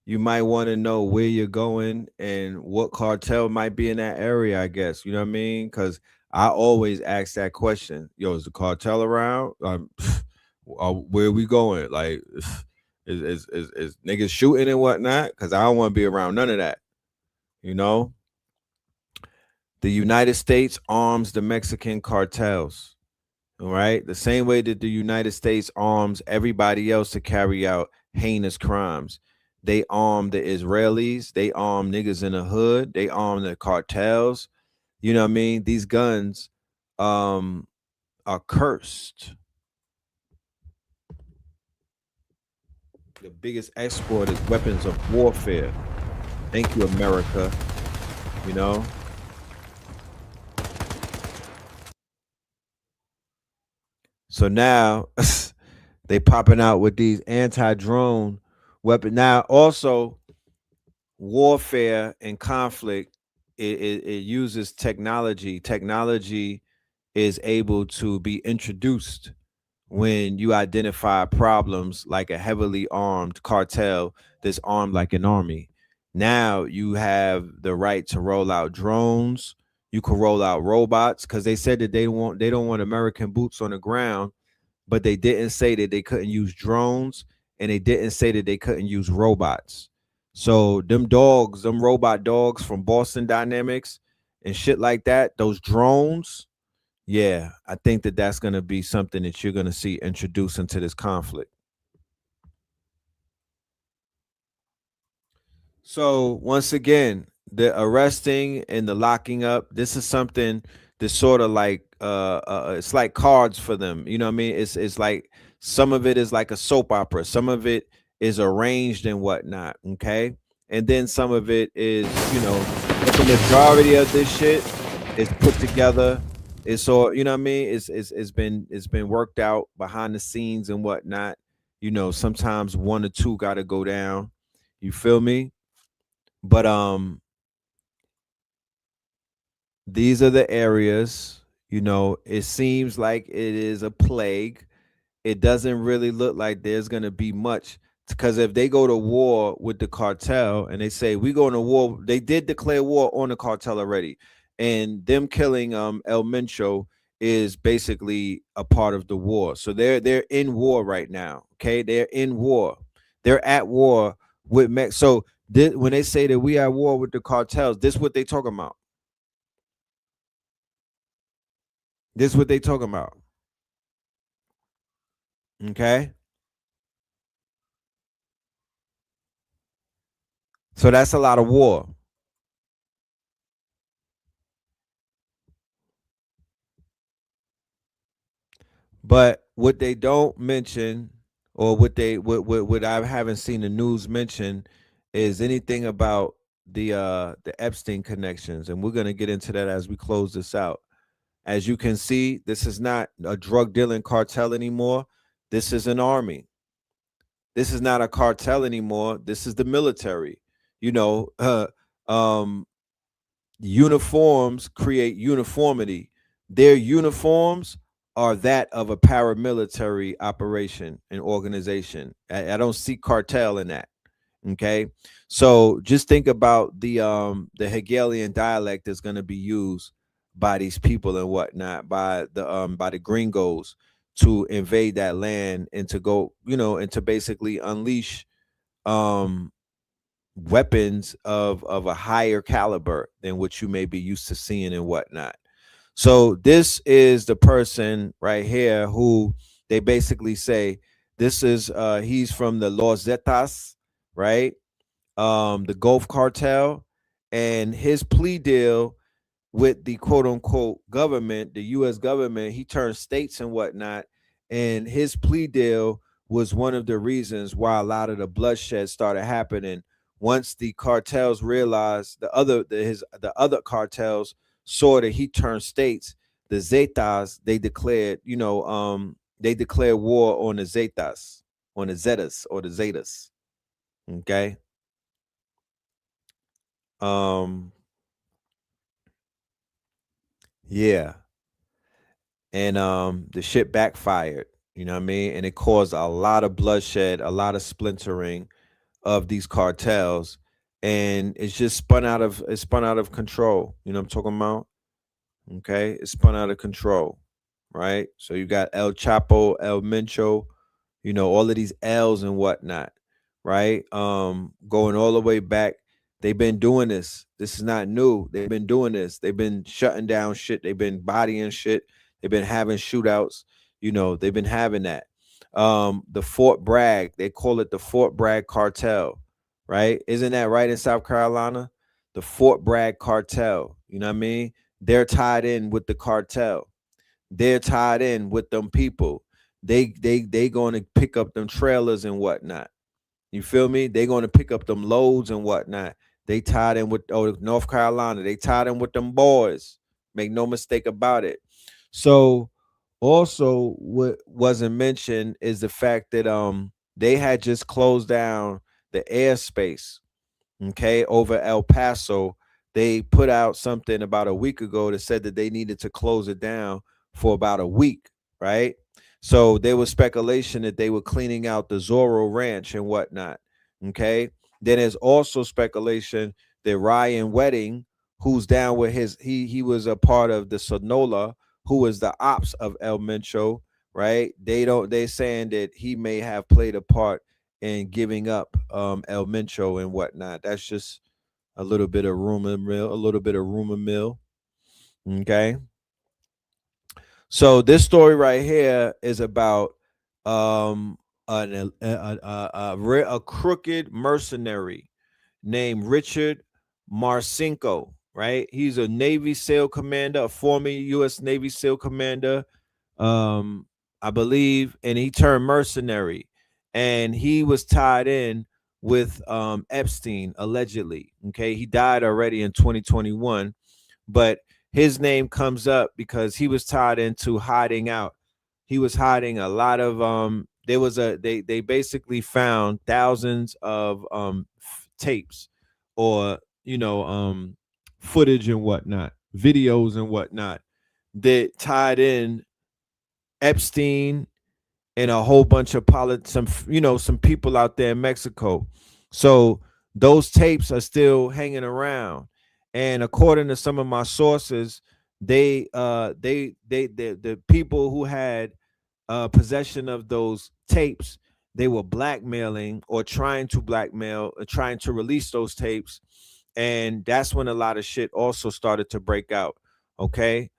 you might want to know where you're going and what cartel might be in that area, I guess. You know what I mean? Because I always ask that question. Yo, is the cartel around? Where are we going? Like, is niggas shooting and whatnot? Because I don't want to be around none of that. You know? The United States arms the Mexican cartels. All right? The same way that the United States arms everybody else to carry out heinous crimes. They arm the Israelis. They arm niggas in the hood. They arm the cartels. You know what I mean? These guns are cursed. The biggest export is weapons of warfare. Thank you, America. You know? So now they popping out with these anti-drone weapon. Now, also, warfare and conflict, it uses technology. Technology is able to be introduced when you identify problems like a heavily armed cartel that's armed like an army. Now you have the right to roll out drones. You can roll out robots, because they said that they don't want American boots on the ground, but they didn't say that they couldn't use drones, and they didn't say that they couldn't use robots. So them dogs, them robot dogs from Boston Dynamics and shit like that, those drones, yeah, I think that that's going to be something that you're going to see introduced into this conflict. So once again, the arresting and the locking up, this is something that's sort of like it's like cards for them. You know what I mean? It's like some of it is like a soap opera, some of it is arranged and whatnot. Okay, and then some of it is, you know, but the majority of this shit is put together. It's all, you know what I mean? It's been worked out behind the scenes and whatnot. You know, sometimes one or two got to go down. You feel me? But these are the areas, you know, it seems like it is a plague. It doesn't really look like there's going to be much, because if they go to war with the cartel and they say we going to war, they did declare war on the cartel already, and them killing El Mencho is basically a part of the war. So they're in war right now. Okay, they're in war. They're at war with Mexico. So when they say that we at war with the cartels, this what they talking about. This what they talking about. Okay. So that's a lot of war. But what they don't mention, or what I haven't seen the news mention, is anything about the Epstein connections, and we're gonna get into that as we close this out. As you can see, this is not a drug dealing cartel anymore. This is an army. This is not a cartel anymore. This is the military. You know, uniforms create uniformity. Their uniforms are that of a paramilitary operation and organization. I don't see cartel in that. Okay, so just think about the Hegelian dialect that's going to be used by these people and whatnot, by the gringos, to invade that land and to go, and to basically unleash weapons of a higher caliber than what you may be used to seeing and whatnot. So this is the person right here who they basically say this is he's from the Los Zetas, right? The Gulf Cartel, and his plea deal with the quote unquote government, the US government, he turned states and whatnot, and his plea deal was one of the reasons why a lot of the bloodshed started happening. Once the cartels realized the other cartels saw that he turned states, the Zetas, they declared war on the Zetas, on the Zetas or the Zetas. Okay. Yeah. And the shit backfired, you know what I mean? And it caused a lot of bloodshed, a lot of splintering of these cartels, and it's just spun out of control. You know what I'm talking about? Okay, it spun out of control, right? So you got El Chapo, El Mencho, all of these L's and whatnot, right? Going all the way back. They've been doing this. This is not new. They've been doing this. They've been shutting down shit. They've been bodying shit. They've been having shootouts. They've been having that. The Fort Bragg, they call it the Fort Bragg cartel, right? Isn't that right in South Carolina? The Fort Bragg cartel. You know what I mean? They're tied in with the cartel. They're tied in with them people. They going to pick up them trailers and whatnot. You feel me? They going to pick up them loads and whatnot. They tied in with North Carolina. They tied in with them boys. Make no mistake about it. So also what wasn't mentioned is the fact that they had just closed down the airspace, okay, over El Paso. They put out something about a week ago that said that they needed to close it down for about a week, right? So there was speculation that they were cleaning out the Zorro Ranch and whatnot. Okay. Then there's also speculation that Ryan Wedding, who's down with he was a part of the Sonola, who was the ops of El Mencho, right? They're saying that he may have played a part in giving up El Mencho and whatnot. That's just a little bit of rumor mill. Okay. So this story right here is about a crooked mercenary named Richard Marcinko, right? He's a Navy SEAL commander, a former U.S. Navy SEAL commander, I believe, and he turned mercenary, and he was tied in with Epstein, allegedly. Okay, he died already in 2021, but his name comes up because he was tied into hiding out. He was hiding a lot of they basically found thousands of tapes or footage and whatnot, videos and whatnot, that tied in Epstein and a whole bunch of some people out there in Mexico. So those tapes are still hanging around. And according to some of my sources, the people who had possession of those tapes, they were blackmailing or trying to blackmail, trying to release those tapes. And that's when a lot of shit also started to break out. Okay.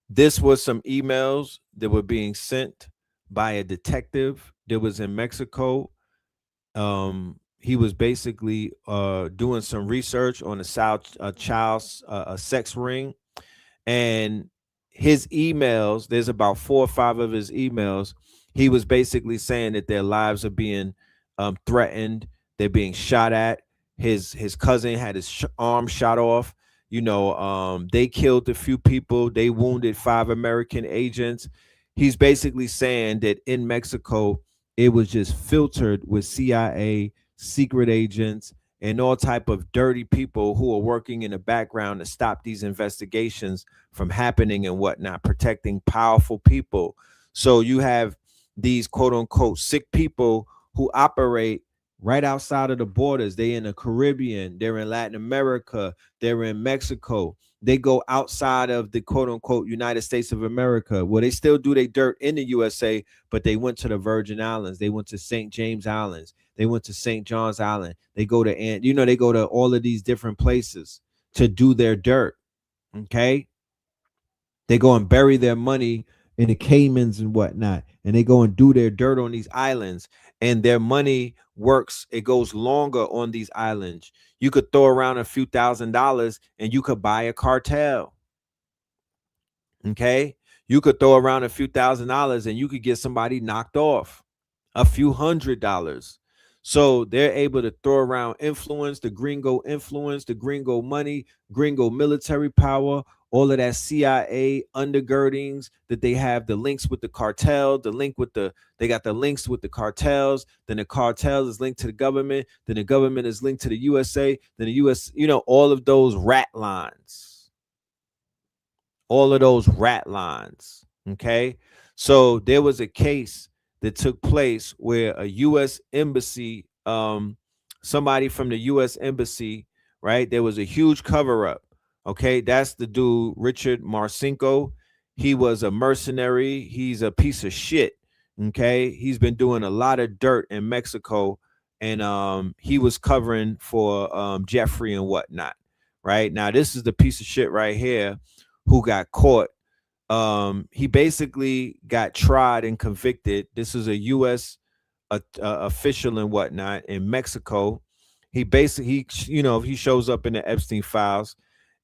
This was some emails that were being sent by a detective that was in Mexico. He was basically doing some research on a child's sex ring, and his emails, there's about 4 or 5 of his emails. He was basically saying that their lives are being threatened. They're being shot at. His cousin had his arm shot off. You know, they killed a few people. They wounded 5 American agents. He's basically saying that in Mexico, it was just filtered with CIA, secret agents, and all type of dirty people who are working in the background to stop these investigations from happening and whatnot, protecting powerful people. So you have these quote unquote sick people who operate right outside of the borders. They in the Caribbean, they're in Latin America, they're in Mexico. They go outside of the quote unquote United States of America. Well, they still do their dirt in the USA, but they went to the Virgin Islands. They went to St. James Islands. They went to St. John's Island. They go to, they go to all of these different places to do their dirt. Okay. They go and bury their money in the Caymans and whatnot. And they go and do their dirt on these islands. And their money works. It goes longer on these islands. You could throw around a few $1,000s and you could buy a cartel. Okay. You could throw around a few $1,000s and you could get somebody knocked off, a few $100s. So they're able to throw around influence, the gringo money, gringo military power, all of that CIA undergirdings that they have, the links with the cartel, they got the links with the cartels, then the cartel is linked to the government, then the government is linked to the USA, then the US, all of those rat lines. Okay. So there was a case that took place where a U.S. embassy, somebody from the U.S. embassy, right? There was a huge cover up. Okay. That's the dude, Richard Marcinko. He was a mercenary. He's a piece of shit. Okay. He's been doing a lot of dirt in Mexico, and he was covering for Jeffrey and whatnot. Right now, this is the piece of shit right here who got caught. He basically got tried and convicted. This is a U.S. official and whatnot in Mexico. He shows up in the Epstein files,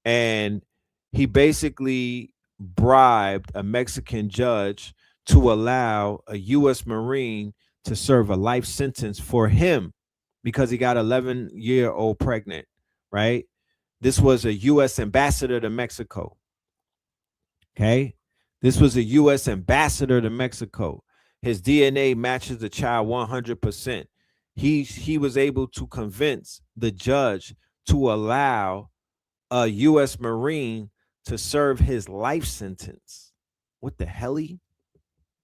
and he basically bribed a Mexican judge to allow a U.S. Marine to serve a life sentence for him because he got 11-year-old pregnant, right? This was a U.S. ambassador to Mexico. Okay, this was a U.S. ambassador to Mexico. His DNA matches the child 100%. He was able to convince the judge to allow a U.S. Marine to serve his life sentence. What the hell?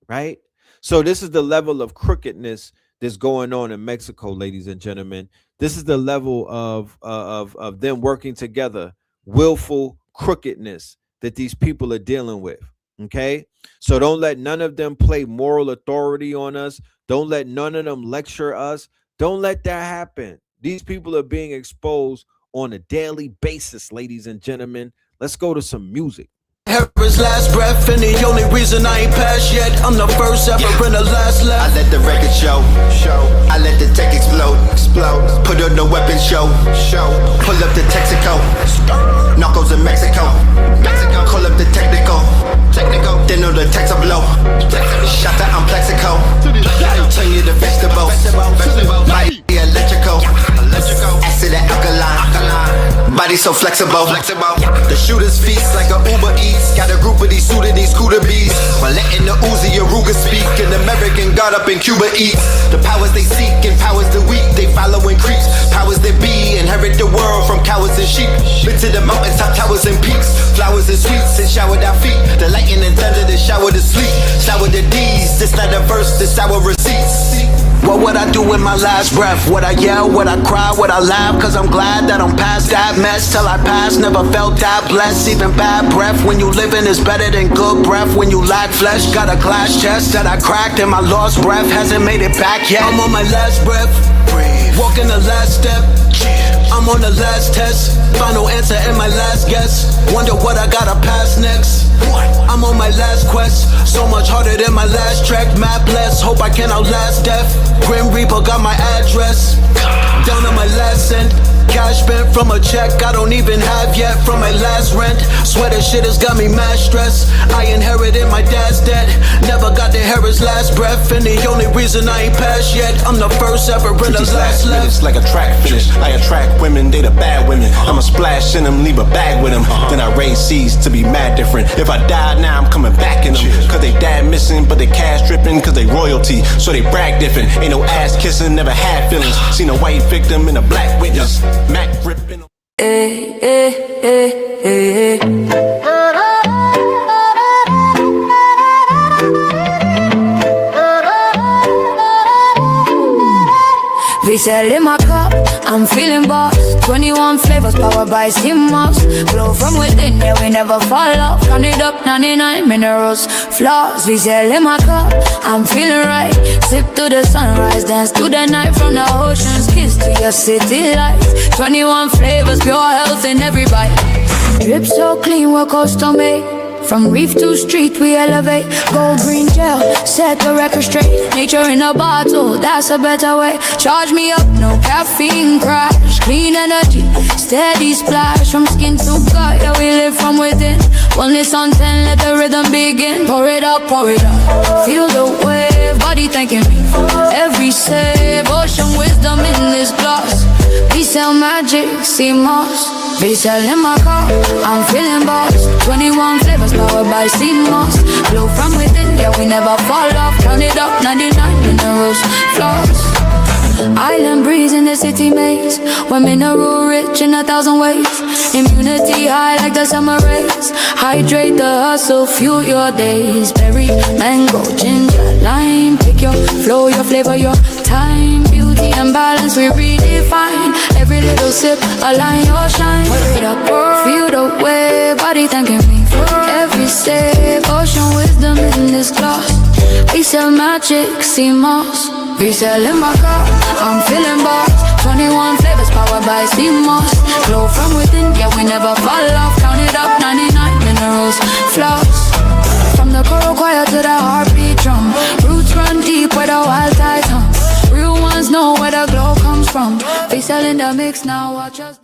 Right? So this is the level of crookedness that's going on in Mexico, ladies and gentlemen. This is the level of them working together, willful crookedness that these people are dealing with. Okay, so don't let none of them play moral authority on us. Don't let none of them lecture us. Don't let that happen. These people are being exposed on a daily basis, ladies and gentlemen. Let's go to some music. His last breath, and the only reason I ain't passed yet. I'm the first ever and the last left. I let the record show. I let the tech explode. Put on the weapon show. Pull up the Texaco. Narcos in Mexico. Call up the technical. Then on the text I blow. Shot that I'm Plexico. Turn you to vegetable. Might be electrical. Acid and alkaline. Body so flexible. The shooters feast like a Uber Eats. Got a group of these Sudanese Kuda bees. While letting the Uzi Aruga speak. An American God up in Cuba eats. The powers they seek and powers the weak. They following creeps. Powers that be inherit the world from cowards and sheep. Been to the mountaintop towers and peaks. Flowers and sweets and showered our feet. The lightning and thunder that shower the sleep. Shower the D's. This not a verse, this our receipts. What would I do with my last breath? Would I yell? Would I cry? Would I laugh? Cause I'm glad that I'm past that mess. Till I pass, never felt that blessed. Even bad breath when you living is better than good breath. When you lack flesh, got a glass chest that I cracked, and my lost breath hasn't made it back yet. I'm on my last breath, walking the last step. I'm on the last test, final answer and my last guess. Wonder what I gotta pass next. I'm on my last quest, so much harder than my last track. Mapless, hope I can outlast death. Grim Reaper got my address, down on my last cent. Cash spent from a check I don't even have yet from my last rent. Swear this shit has got me mad stressed. I inherited my dad's debt, never got to hear his last breath. And the only reason I ain't passed yet, I'm the first ever in the last left. It's like a track finish. I attract women, they the bad women. I'ma splash in them, leave a bag with them. Then I raise seeds to be mad different. If I die now, I'm coming back in them. Cause they dad missing, but they cash dripping. Cause they royalty, so they brag different. Ain't no ass kissing, never had feelings. Seen a white victim and a black witness. Mac gripping. V-Cell in my cup, I'm feeling boss. 21 flavors powered by steam mops. Flow from within, yeah, we never fall off. Count it up, 99 minerals, flaws. V-Cell in my cup, I'm feeling right. Sip to the sunrise, dance to the night. From the ocean's kiss to your city lights. 21 flavors, pure health in every bite. Drip so clean, we're custom made. From reef to street, we elevate. Gold green gel, set the record straight. Nature in a bottle, that's a better way. Charge me up, no caffeine crash. Clean energy, steady splash. From skin to gut, yeah, we live from within. Wellness on 10, let the rhythm begin. Pour it up, pour it up. Feel the wave, body thanking me. Every save, ocean wisdom in this glass. V-Cell magic, see moss. V-Cell in my car, I'm feeling boss. 21 flavors powered by CMOS. Glow from within, yeah, we never fall off. Count it up, 99 minerals, flaws. Island breeze in the city maze. We're mineral rich in 1,000 ways. Immunity high like the summer rays. Hydrate the hustle, fuel your days. Berry, mango, ginger, lime. Pick your flow, your flavor, your time. Beauty and balance we redefine. Every little sip, align your shine. Pour it up, feel the way, body thanking me. Every sip, ocean wisdom in this glass. V-Cell magic, see moss. V-Cell in my car, I'm feeling boss. 21 flavors powered by CMOS. Glow from within, yeah, we never fall off. Count it up, 99 minerals, flaws. From the choral choir to the heartbeat drum. Roots run deep where the wild tides hum. Real ones know where the glow comes from. V-Cell in the mix now, watch us.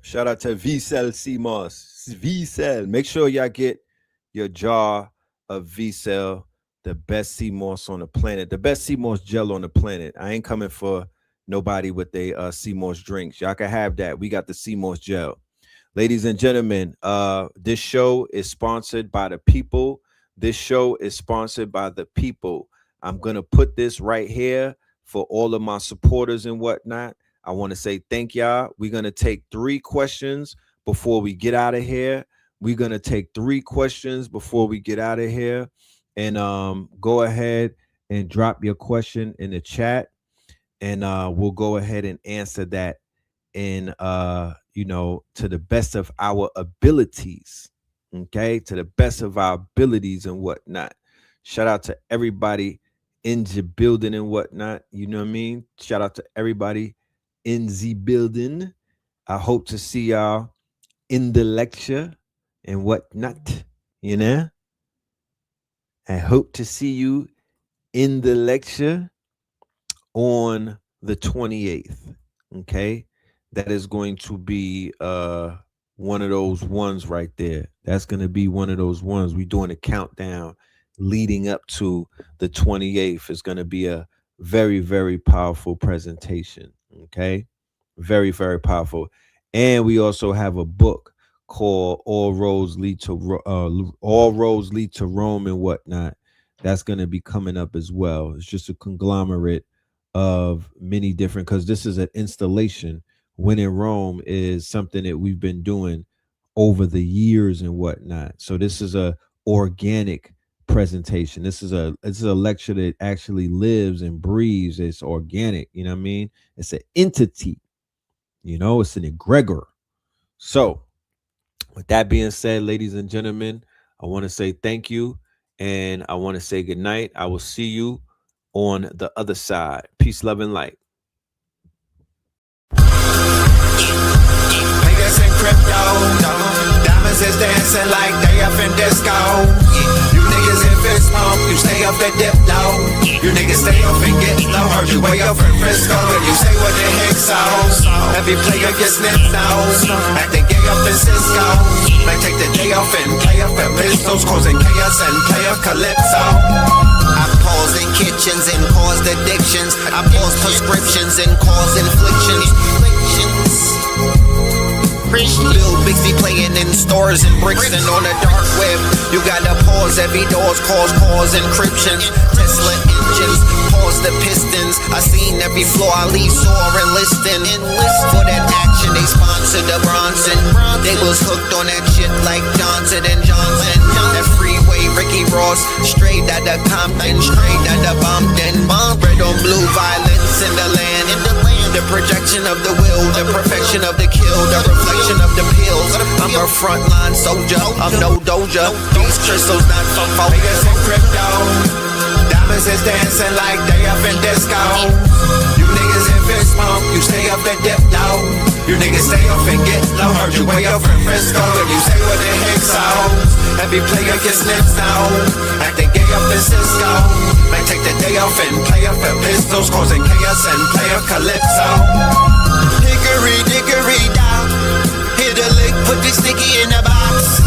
Shout out to V-Cell CMOS. V-Cell. Make sure y'all get your jar of V-Cell, the best CMOS on the planet, the best CMOS gel on the planet. I ain't coming for nobody with they CMOS drinks. Y'all can have that. We got the CMOS gel. Ladies and gentlemen, this show is sponsored by the people. This show is sponsored by the people. I'm going to put this right here for all of my supporters and whatnot. I want to say thank y'all. We're going to take 3 questions before we get out of here. We're going to take 3 questions before we get out of here. And go ahead and drop your question in the chat. And we'll go ahead and answer that in, to the best of our abilities. Okay, to the best of our abilities and whatnot. Shout out to everybody in the building and whatnot. You know what I mean? Shout out to everybody in the building. I hope to see y'all in the lecture and whatnot. You know? I hope to see you in the lecture on the 28th. Okay? That is going to be one of those ones right there. That's going to be one of those ones. We're doing a countdown leading up to the 28th. It's going to be a very, very powerful presentation. Okay? Very, very powerful. And we also have a book called All Roads Lead to Rome and whatnot. That's going to be coming up as well. It's just a conglomerate of many different, because this is an installation. When in Rome is something that we've been doing over the years and whatnot. So this is a organic presentation. This is a lecture that actually lives and breathes. It's organic. You know what I mean? It's an entity. You know, it's an egregor. So, with that being said, ladies and gentlemen, I want to say thank you, and I want to say good night. I will see you on the other side. Peace, love, and light. Niggas in crypto, diamonds is dancing like they up in disco. You niggas in fist pump, you stay up that dip low. You niggas stay up and get low. Heard you way up in Frisco, and you say what the heck so. Every player gets snipped now, acting gay up in Cisco. Might take the day off and play up at pistols, causing chaos and play up calypso. I pause in kitchens and caused addictions. I pause prescriptions and cause inflictions. Lil Bixby playing in stores and bricks and on the dark web. You gotta pause every doors, cause encryption. Tesla engines, pause the pistons. I seen every floor I leave sore and listing. For that action, they sponsored the Bronson. They was hooked on that shit like Johnson and Johnson. That freeway, Ricky Ross, straight out of Compton, straight out of Bumpton. Red on blue, violence in the land. The projection of the will, the perfection of the kill, the reflection of the pills. I'm a frontline soldier, I'm no doja. These crystals not from focus in crypto. Diamonds is dancing like they up in disco. You niggas in fist pump, you stay up and dip low. You niggas stay up and get low. Heard you way up in Frisco, and you say what the heck so. Every player gets snips now, acting gay up in Cisco. Might take the day off and play up at pistols, causing chaos and play up calypso. Hickory dickory down, hit a lick, put the sticky in the box.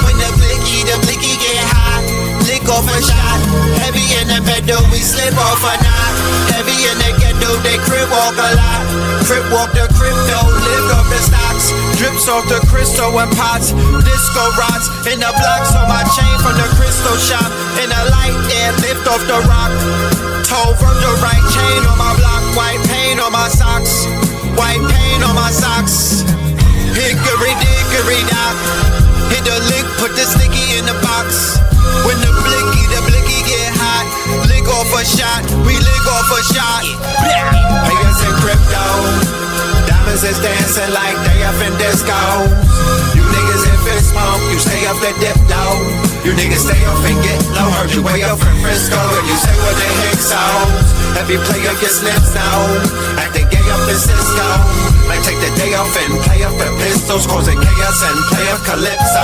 When the blicky get hot, lick off a shot. Heavy in the pedal, we slip off a knot. Heavy in the ghetto, they crib walk a lot. Crib walk the crypto, lift off the stocks. Drips off the crystal and pots. Disco rods in the blocks on my chain from the crystal shop. In the light air, lift off the rock. Toe Virgil right chain on my block. White paint on my socks. White paint on my socks. Hickory dickory dock. Hit the lick, put the sticky in the box. When the blicky get hot, lick off a shot, we lick off a shot. Players in crypto, diamonds is dancing like they up in disco. You niggas in fist pump, you stay up that dip low. You niggas stay up and get low. Heard you way up in Frisco, and you say what the heck so. Every player gets snips now, acting gay up in Cisco. Might take the day off and play up at pistols, causing chaos and play up calypso.